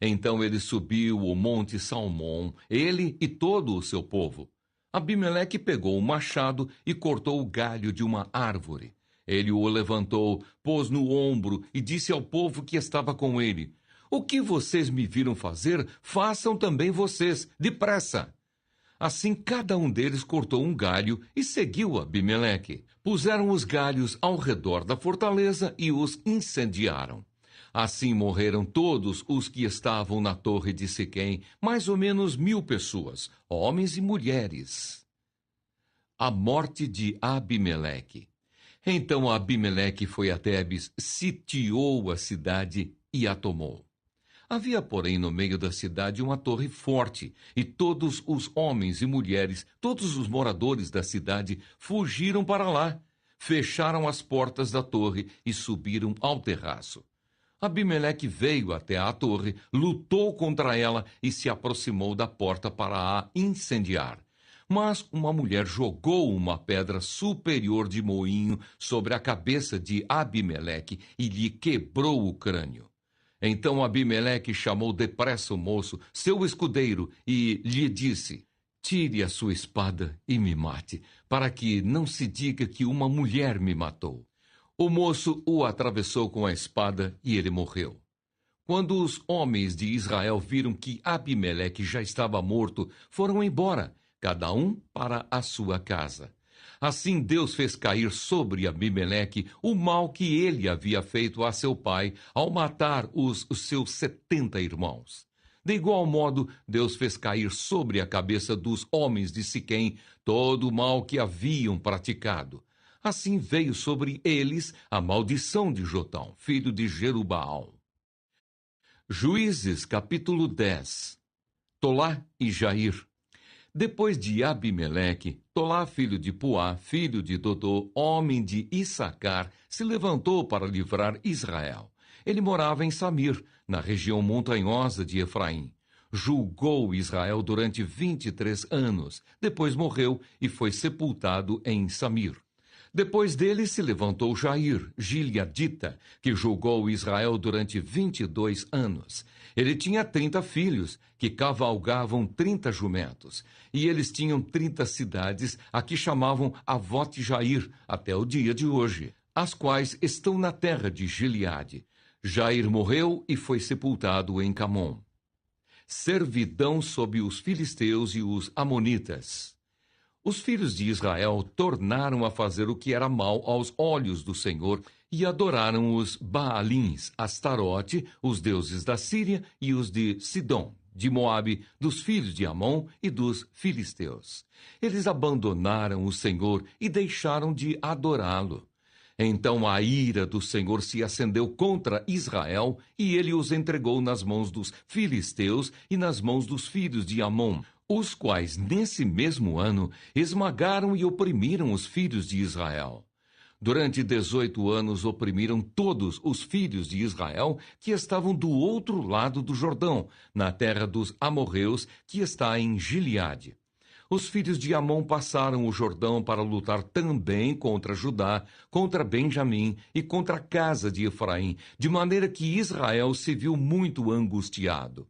S1: Então ele subiu o monte Salmom, ele e todo o seu povo. Abimeleque pegou um machado e cortou o galho de uma árvore. Ele o levantou, pôs no ombro e disse ao povo que estava com ele: "O que vocês me viram fazer, façam também vocês, depressa." Assim cada um deles cortou um galho e seguiu Abimeleque. Puseram os galhos ao redor da fortaleza e os incendiaram. Assim morreram todos os que estavam na torre de Siquém, mais ou menos 1.000 pessoas, homens e mulheres. A morte de Abimeleque. Então Abimeleque foi a Tebes, sitiou a cidade e a tomou. Havia, porém, no meio da cidade uma torre forte, e todos os homens e mulheres, todos os moradores da cidade, fugiram para lá, fecharam as portas da torre e subiram ao terraço. Abimeleque veio até a torre, lutou contra ela e se aproximou da porta para a incendiar. Mas uma mulher jogou uma pedra superior de moinho sobre a cabeça de Abimeleque e lhe quebrou o crânio. Então Abimeleque chamou depressa o moço, seu escudeiro, e lhe disse: "Tire a sua espada e me mate, para que não se diga que uma mulher me matou." O moço o atravessou com a espada e ele morreu. Quando os homens de Israel viram que Abimeleque já estava morto, foram embora, cada um para a sua casa. Assim Deus fez cair sobre Abimeleque o mal que ele havia feito a seu pai ao matar os seus 70 irmãos. De igual modo, Deus fez cair sobre a cabeça dos homens de Siquém todo o mal que haviam praticado. Assim veio sobre eles a maldição de Jotão, filho de Jerubaal. Juízes, capítulo 10. Tolá e Jair. Depois de Abimeleque, Tolá, filho de Puá, filho de Dodô, homem de Issacar, se levantou para livrar Israel. Ele morava em Samir, na região montanhosa de Efraim. Julgou Israel durante 23 anos. Depois morreu e foi sepultado em Samir. Depois dele se levantou Jair, gileadita, que julgou Israel durante 22 anos. Ele tinha 30 filhos, que cavalgavam 30 jumentos. E eles tinham 30 cidades, a que chamavam Avote Jair, até o dia de hoje, as quais estão na terra de Gileade. Jair morreu e foi sepultado em Camom. Servidão sob os filisteus e os amonitas. Os filhos de Israel tornaram a fazer o que era mal aos olhos do Senhor e adoraram os Baalins, Astarote, os deuses da Síria e os de Sidom, de Moabe, dos filhos de Amon e dos filisteus. Eles abandonaram o Senhor e deixaram de adorá-lo. Então a ira do Senhor se acendeu contra Israel e ele os entregou nas mãos dos filisteus e nas mãos dos filhos de Amon, os quais, nesse mesmo ano, esmagaram e oprimiram os filhos de Israel. Durante 18 anos oprimiram todos os filhos de Israel que estavam do outro lado do Jordão, na terra dos amorreus, que está em Gileade. Os filhos de Amon passaram o Jordão para lutar também contra Judá, contra Benjamim e contra a casa de Efraim, de maneira que Israel se viu muito angustiado.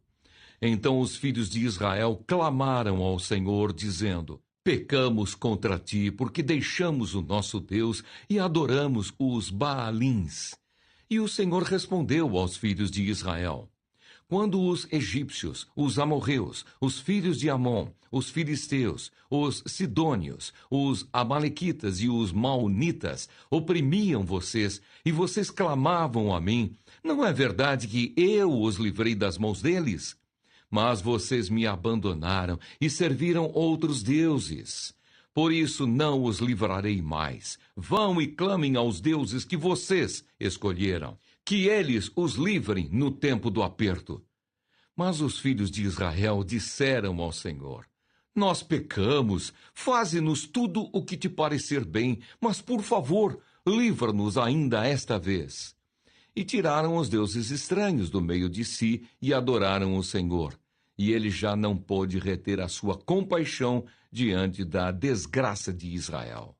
S1: Então os filhos de Israel clamaram ao Senhor, dizendo: "Pecamos contra ti, porque deixamos o nosso Deus e adoramos os Baalins." E o Senhor respondeu aos filhos de Israel: "Quando os egípcios, os amorreus, os filhos de Amon, os filisteus, os sidônios, os amalequitas e os maonitas oprimiam vocês, e vocês clamavam a mim, não é verdade que eu os livrei das mãos deles? Mas vocês me abandonaram e serviram outros deuses. Por isso não os livrarei mais. Vão e clamem aos deuses que vocês escolheram, que eles os livrem no tempo do aperto." Mas os filhos de Israel disseram ao Senhor: Nós pecamos, faze-nos tudo o que te parecer bem, mas, por favor, livra-nos ainda esta vez. E tiraram os deuses estranhos do meio de si e adoraram o Senhor. E ele já não pôde reter a sua compaixão diante da desgraça de Israel.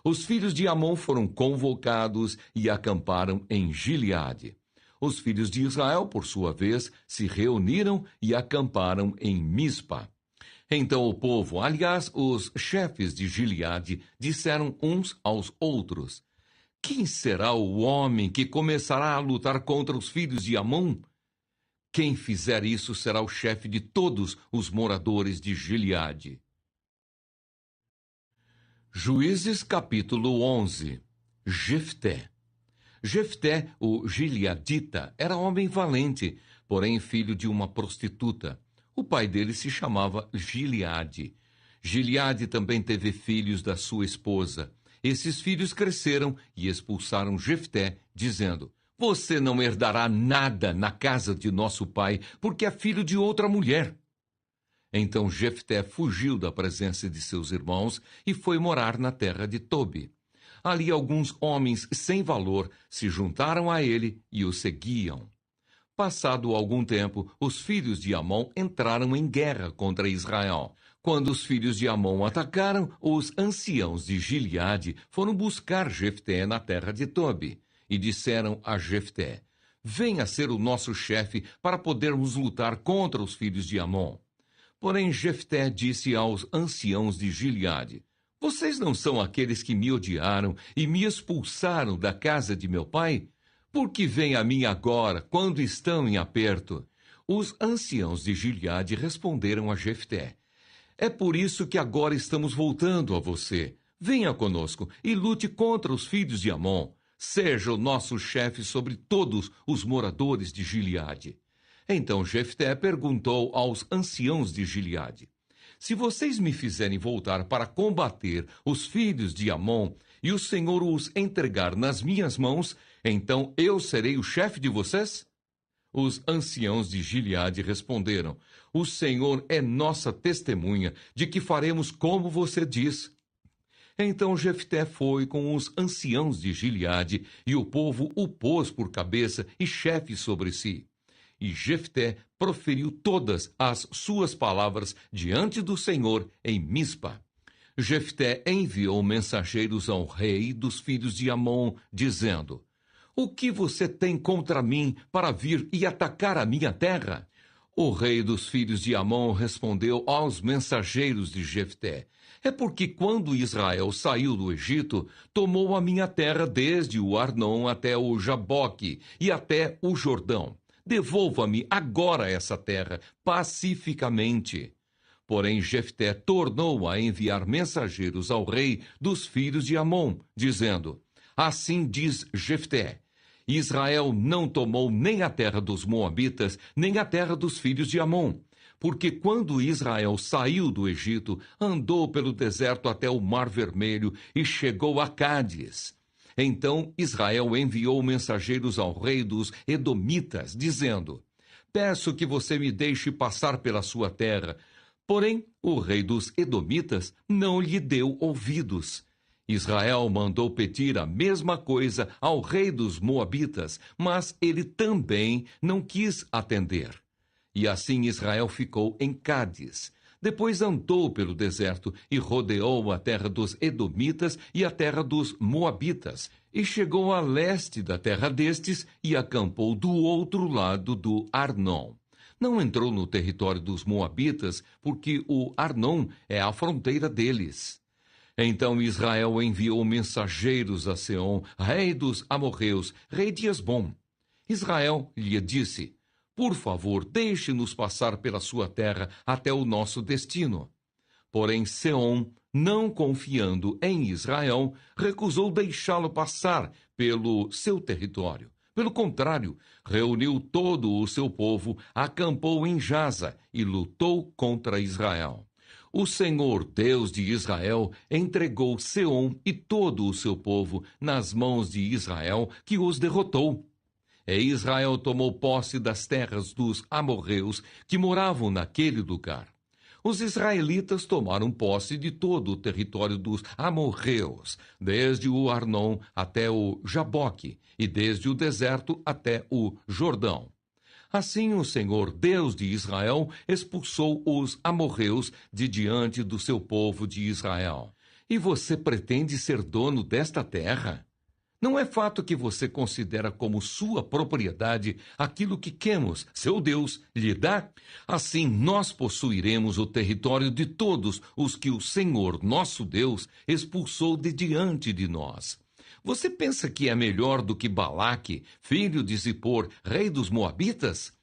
S1: Os filhos de Amon foram convocados e acamparam em Gileade. Os filhos de Israel, por sua vez, se reuniram e acamparam em Mispa. Então o povo, aliás, os chefes de Gileade, disseram uns aos outros: Quem será o homem que começará a lutar contra os filhos de Amon? Quem fizer isso será o chefe de todos os moradores de Gileade. Juízes capítulo 11. Jefté. Jefté, o gileadita, era homem valente, porém filho de uma prostituta. O pai dele se chamava Gileade. Gileade também teve filhos da sua esposa. Esses filhos cresceram e expulsaram Jefté, dizendo: Você não herdará nada na casa de nosso pai, porque é filho de outra mulher. Então Jefté fugiu da presença de seus irmãos e foi morar na terra de Tobi. Ali alguns homens sem valor se juntaram a ele e o seguiam. Passado algum tempo, os filhos de Amon entraram em guerra contra Israel. Quando os filhos de Amon atacaram, os anciãos de Gileade foram buscar Jefté na terra de Tobi e disseram a Jefté: Venha ser o nosso chefe para podermos lutar contra os filhos de Amon. Porém Jefté disse aos anciãos de Gileade: Vocês não são aqueles que me odiaram e me expulsaram da casa de meu pai? Por que vêm a mim agora, quando estão em aperto? Os anciãos de Gileade responderam a Jefté: É por isso que agora estamos voltando a você. Venha conosco e lute contra os filhos de Amon. Seja o nosso chefe sobre todos os moradores de Gileade. Então Jefté perguntou aos anciãos de Gileade: Se vocês me fizerem voltar para combater os filhos de Amon e o Senhor os entregar nas minhas mãos, então eu serei o chefe de vocês? Os anciãos de Gileade responderam: O Senhor é nossa testemunha de que faremos como você diz. Então Jefté foi com os anciãos de Gileade, e o povo o pôs por cabeça e chefe sobre si. E Jefté proferiu todas as suas palavras diante do Senhor em Mispa. Jefté enviou mensageiros ao rei dos filhos de Amon, dizendo: O que você tem contra mim para vir e atacar a minha terra? O rei dos filhos de Amon respondeu aos mensageiros de Jefté: É porque quando Israel saiu do Egito, tomou a minha terra desde o Arnon até o Jaboque e até o Jordão. Devolva-me agora essa terra, pacificamente. Porém, Jefté tornou a enviar mensageiros ao rei dos filhos de Amon, dizendo: Assim diz Jefté: Israel não tomou nem a terra dos Moabitas, nem a terra dos filhos de Amon. Porque quando Israel saiu do Egito, andou pelo deserto até o Mar Vermelho e chegou a Cádiz. Então Israel enviou mensageiros ao rei dos Edomitas, dizendo: Peço que você me deixe passar pela sua terra. Porém, o rei dos Edomitas não lhe deu ouvidos. Israel mandou pedir a mesma coisa ao rei dos Moabitas, mas ele também não quis atender. E assim Israel ficou em Cádiz. Depois andou pelo deserto e rodeou a terra dos Edomitas e a terra dos Moabitas, e chegou a leste da terra destes e acampou do outro lado do Arnon. Não entrou no território dos Moabitas, porque o Arnon é a fronteira deles. Então Israel enviou mensageiros a Seom, rei dos amorreus, rei de Hesbom. Israel lhe disse: Por favor, deixe-nos passar pela sua terra até o nosso destino. Porém, Seom, não confiando em Israel, recusou deixá-lo passar pelo seu território. Pelo contrário, reuniu todo o seu povo, acampou em Jaza e lutou contra Israel. O Senhor, Deus de Israel, entregou Seom e todo o seu povo nas mãos de Israel, que os derrotou. E Israel tomou posse das terras dos amorreus que moravam naquele lugar. Os israelitas tomaram posse de todo o território dos amorreus, desde o Arnon até o Jaboque, e desde o deserto até o Jordão. Assim o Senhor, Deus de Israel, expulsou os amorreus de diante do seu povo de Israel. E você pretende ser dono desta terra? Não é fato que você considera como sua propriedade aquilo que Quemos, seu Deus, lhe dá? Assim nós possuiremos o território de todos os que o Senhor, nosso Deus, expulsou de diante de nós. Você pensa que é melhor do que Balaque, filho de Zippor, rei dos Moabitas?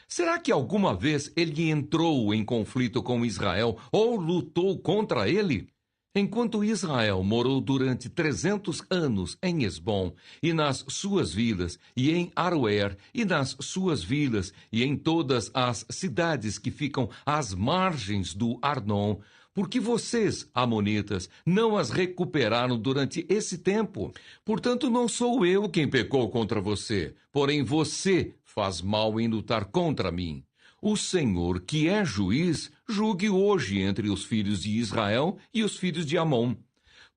S1: Será que alguma vez ele entrou em conflito com Israel ou lutou contra ele? Enquanto Israel morou durante 300 anos em Esbom, e nas suas vilas, e em Aroer, e nas suas vilas, e em todas as cidades que ficam às margens do Arnon, porque vocês, amonitas, não as recuperaram durante esse tempo. Portanto, não sou eu quem pecou contra você, porém você faz mal em lutar contra mim. O Senhor, que é juiz, julgue hoje entre os filhos de Israel e os filhos de Amon.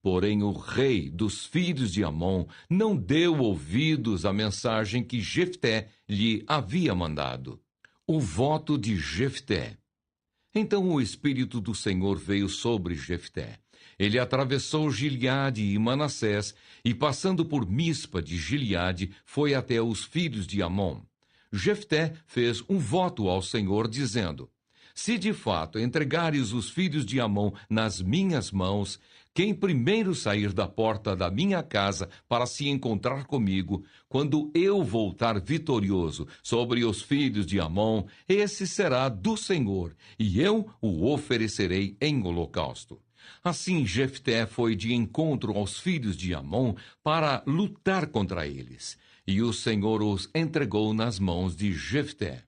S1: Porém, o rei dos filhos de Amon não deu ouvidos à mensagem que Jefté lhe havia mandado. O voto de Jefté. Então o Espírito do Senhor veio sobre Jefté. Ele atravessou Gileade e Manassés, e passando por Mispa de Gileade, foi até os filhos de Amon. Jefté fez um voto ao Senhor, dizendo: se de fato entregares os filhos de Amon nas minhas mãos, quem primeiro sair da porta da minha casa para se encontrar comigo, quando eu voltar vitorioso sobre os filhos de Amon, esse será do Senhor, e eu o oferecerei em holocausto. Assim Jefté foi de encontro aos filhos de Amon para lutar contra eles, e o Senhor os entregou nas mãos de Jefté.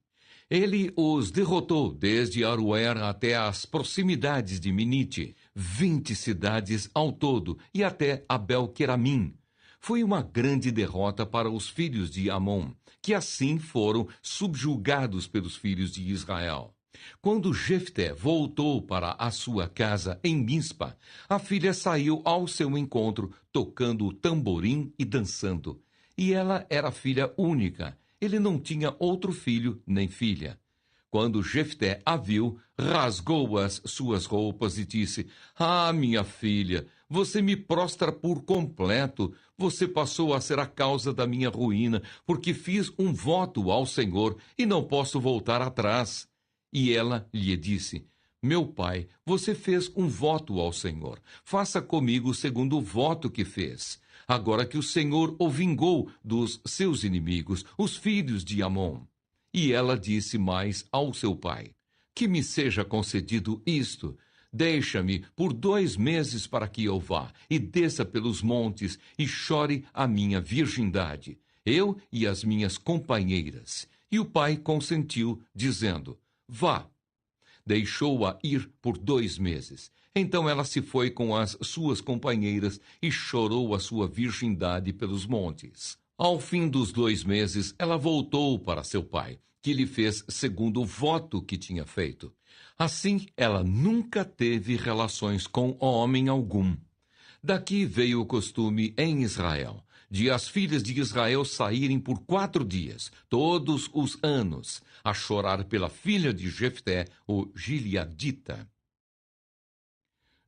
S1: Ele os derrotou desde Aroer até as proximidades de Minite, 20 cidades ao todo, e até Abel-Queramim. Foi uma grande derrota para os filhos de Amon, que assim foram subjugados pelos filhos de Israel. Quando Jefté voltou para a sua casa em Mispa, a filha saiu ao seu encontro, tocando o tamborim e dançando. E ela era filha única. Ele não tinha outro filho nem filha. Quando Jefté a viu, rasgou as suas roupas e disse: ah, minha filha, você me prostra por completo. Você passou a ser a causa da minha ruína, porque fiz um voto ao Senhor e não posso voltar atrás. E ela lhe disse: meu pai, você fez um voto ao Senhor. Faça comigo segundo o voto que fez. Agora que o Senhor o vingou dos seus inimigos, os filhos de Amon. E ela disse mais ao seu pai: que me seja concedido isto. Deixa-me por 2 meses para que eu vá e desça pelos montes e chore a minha virgindade, eu e as minhas companheiras. E o pai consentiu, dizendo: vá. Deixou-a ir por 2 meses. Então ela se foi com as suas companheiras e chorou a sua virgindade pelos montes. Ao fim dos 2 meses, ela voltou para seu pai, que lhe fez segundo o voto que tinha feito. Assim, ela nunca teve relações com homem algum. Daqui veio o costume em Israel, de as filhas de Israel saírem por 4 dias, todos os anos, a chorar pela filha de Jefté, o Gileadita.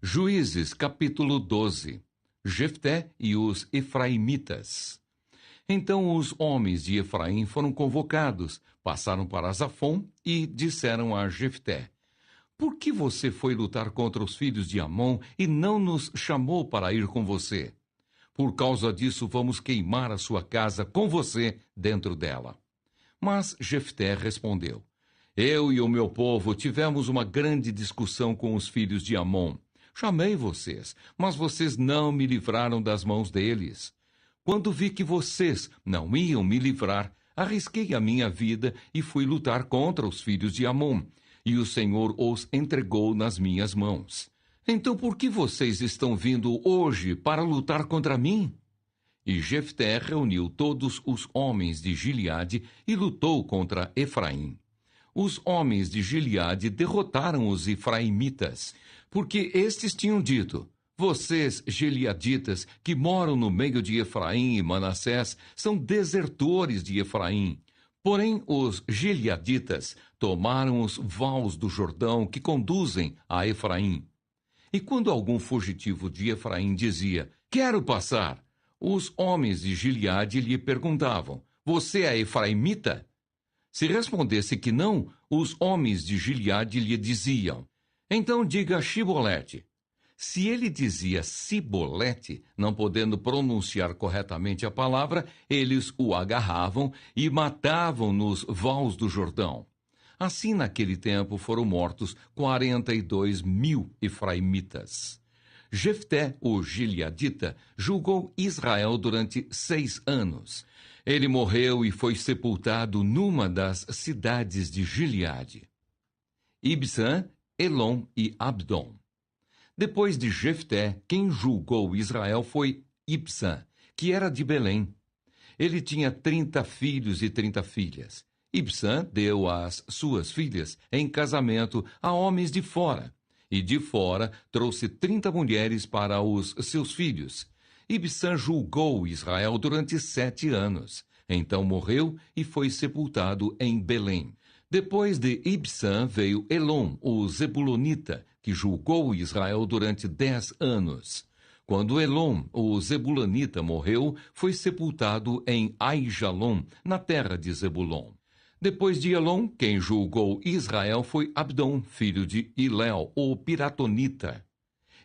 S1: Juízes, capítulo 12. Jefté e os Efraimitas. Então os homens de Efraim foram convocados, passaram para Zafon e disseram a Jefté: por que você foi lutar contra os filhos de Amon e não nos chamou para ir com você? Por causa disso, vamos queimar a sua casa com você dentro dela. Mas Jefté respondeu: eu e o meu povo tivemos uma grande discussão com os filhos de Amon. Chamei vocês, mas vocês não me livraram das mãos deles. Quando vi que vocês não iam me livrar, arrisquei a minha vida e fui lutar contra os filhos de Amon, e o Senhor os entregou nas minhas mãos. Então por que vocês estão vindo hoje para lutar contra mim? E Jefté reuniu todos os homens de Gileade e lutou contra Efraim. Os homens de Gileade derrotaram os efraimitas, porque estes tinham dito: vocês, gileaditas, que moram no meio de Efraim e Manassés, são desertores de Efraim. Porém, os gileaditas tomaram os vales do Jordão que conduzem a Efraim. E quando algum fugitivo de Efraim dizia: quero passar, os homens de Gileade lhe perguntavam: você é efraimita? Se respondesse que não, os homens de Gileade lhe diziam: então diga Shibolete. Se ele dizia Sibolete, não podendo pronunciar corretamente a palavra, eles o agarravam e matavam nos vales do Jordão. Assim, naquele tempo, foram mortos 42.000 efraimitas. Jefté, o gileadita, julgou Israel durante 6 anos. Ele morreu e foi sepultado numa das cidades de Gileade. Ibsã, Elom e Abdom. Depois de Jefté, quem julgou Israel foi Ibsã, que era de Belém. Ele tinha 30 filhos e 30 filhas. Ibsã deu as suas filhas em casamento a homens de fora, e de fora trouxe 30 mulheres para os seus filhos. Ibsã julgou Israel durante 7 anos. Então morreu e foi sepultado em Belém. Depois de Ibsã veio Elom, o Zebulonita, que julgou Israel durante 10 anos. Quando Elom, o Zebulonita, morreu, foi sepultado em Aijalon, na terra de Zebulon. Depois de Elom, quem julgou Israel foi Abdom, filho de Hilel, o Piratonita.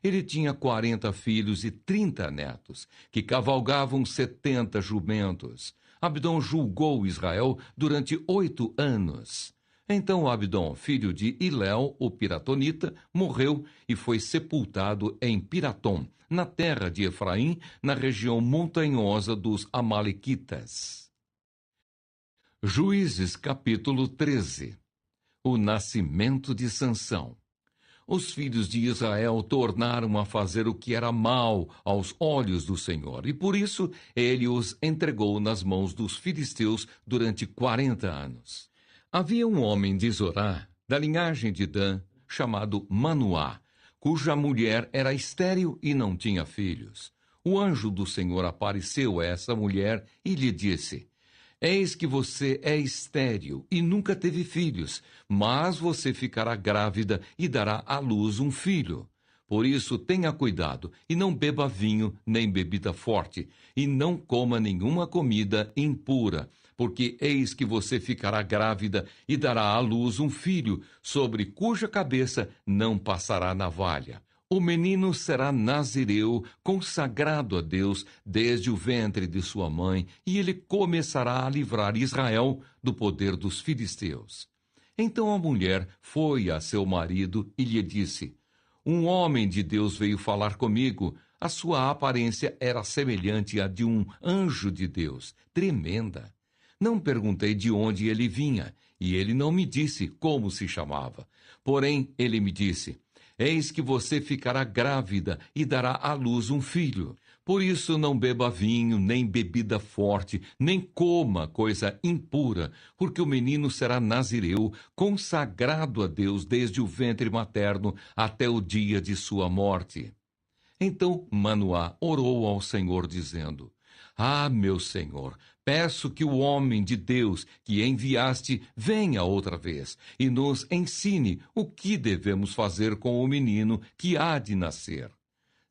S1: Ele tinha 40 filhos e 30 netos, que cavalgavam 70 jumentos. Abdom julgou Israel durante 8 anos. Então Abdom, filho de Hilel, o Piratonita, morreu e foi sepultado em Piratom, na terra de Efraim, na região montanhosa dos Amalequitas. Juízes capítulo 13. O nascimento de Sansão. Os filhos de Israel tornaram a fazer o que era mal aos olhos do Senhor, e por isso ele os entregou nas mãos dos filisteus durante 40 anos. Havia um homem de Zorá, da linhagem de Dan, chamado Manoá, cuja mulher era estéril e não tinha filhos. O anjo do Senhor apareceu a essa mulher e lhe disse: eis que você é estéril e nunca teve filhos, mas você ficará grávida e dará à luz um filho. Por isso, tenha cuidado e não beba vinho nem bebida forte, e não coma nenhuma comida impura, porque eis que você ficará grávida e dará à luz um filho, sobre cuja cabeça não passará navalha. O menino será nazireu, consagrado a Deus desde o ventre de sua mãe, e ele começará a livrar Israel do poder dos filisteus. Então a mulher foi a seu marido e lhe disse: um homem de Deus veio falar comigo. A sua aparência era semelhante à de um anjo de Deus, tremenda. Não perguntei de onde ele vinha, e ele não me disse como se chamava. Porém, ele me disse: eis que você ficará grávida e dará à luz um filho. Por isso não beba vinho, nem bebida forte, nem coma coisa impura, porque o menino será nazireu, consagrado a Deus desde o ventre materno até o dia de sua morte. Então Manoá orou ao Senhor, dizendo: ah, meu Senhor, peço que o homem de Deus que enviaste venha outra vez e nos ensine o que devemos fazer com o menino que há de nascer.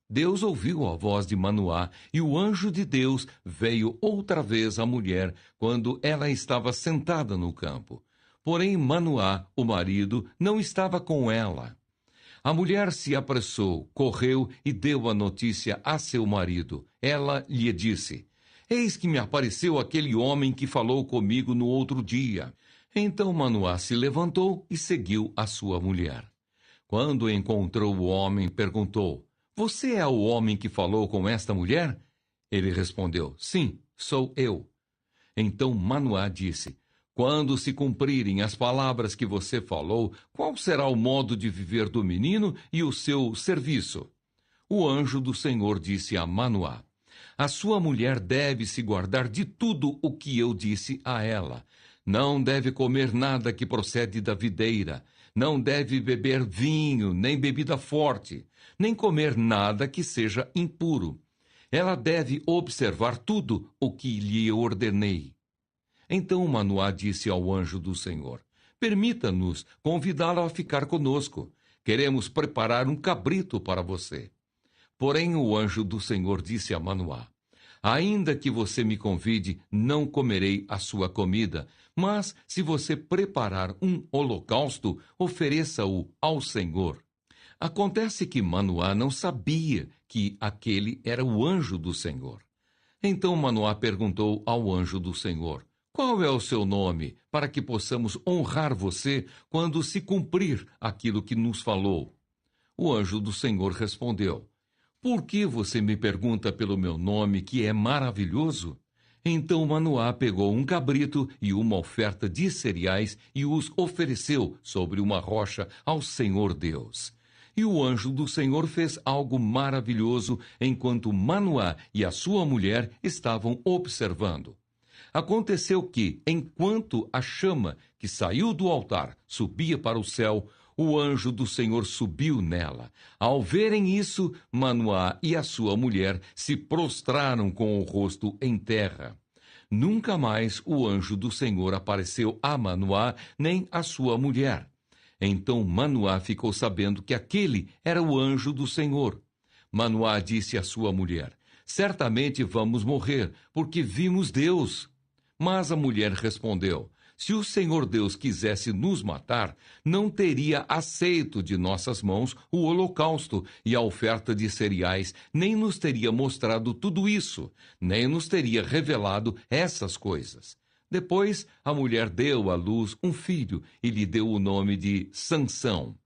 S1: Deus ouviu a voz de Manoá, e o anjo de Deus veio outra vez à mulher quando ela estava sentada no campo. Porém, Manoá, o marido, não estava com ela. A mulher se apressou, correu e deu a notícia a seu marido. Ela lhe disse: eis que me apareceu aquele homem que falou comigo no outro dia. Então Manoá se levantou e seguiu a sua mulher. Quando encontrou o homem, perguntou: você é o homem que falou com esta mulher? Ele respondeu: sim, sou eu. Então Manoá disse: quando se cumprirem as palavras que você falou, qual será o modo de viver do menino e o seu serviço? O anjo do Senhor disse a Manoá: A sua mulher deve se guardar de tudo o que eu disse a ela. Não deve comer nada que procede da videira, não deve beber vinho, nem bebida forte, nem comer nada que seja impuro. Ela deve observar tudo o que lhe ordenei. Então Manoá disse ao anjo do Senhor: permita-nos convidá-la a ficar conosco. Queremos preparar um cabrito para você. Porém o anjo do Senhor disse a Manoá: ainda que você me convide, não comerei a sua comida, mas se você preparar um holocausto, ofereça-o ao Senhor. Acontece que Manoá não sabia que aquele era o anjo do Senhor. Então Manoá perguntou ao anjo do Senhor: qual é o seu nome, para que possamos honrar você quando se cumprir aquilo que nos falou? O anjo do Senhor respondeu: por que você me pergunta pelo meu nome, que é maravilhoso? Então Manoá pegou um cabrito e uma oferta de cereais e os ofereceu sobre uma rocha ao Senhor Deus. E o anjo do Senhor fez algo maravilhoso enquanto Manoá e a sua mulher estavam observando. Aconteceu que, enquanto a chama que saiu do altar subia para o céu, o anjo do Senhor subiu nela. Ao verem isso, Manoá e a sua mulher se prostraram com o rosto em terra. Nunca mais o anjo do Senhor apareceu a Manoá nem a sua mulher. Então Manoá ficou sabendo que aquele era o anjo do Senhor. Manoá disse à sua mulher: certamente vamos morrer, porque vimos Deus. Mas a mulher respondeu: se o Senhor Deus quisesse nos matar, não teria aceito de nossas mãos o holocausto e a oferta de cereais, nem nos teria mostrado tudo isso, nem nos teria revelado essas coisas. Depois, a mulher deu à luz um filho e lhe deu o nome de Sansão.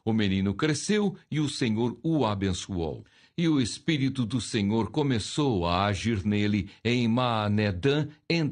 S1: O menino cresceu e o Senhor o abençoou. E o Espírito do Senhor começou a agir nele em Maanedã, entre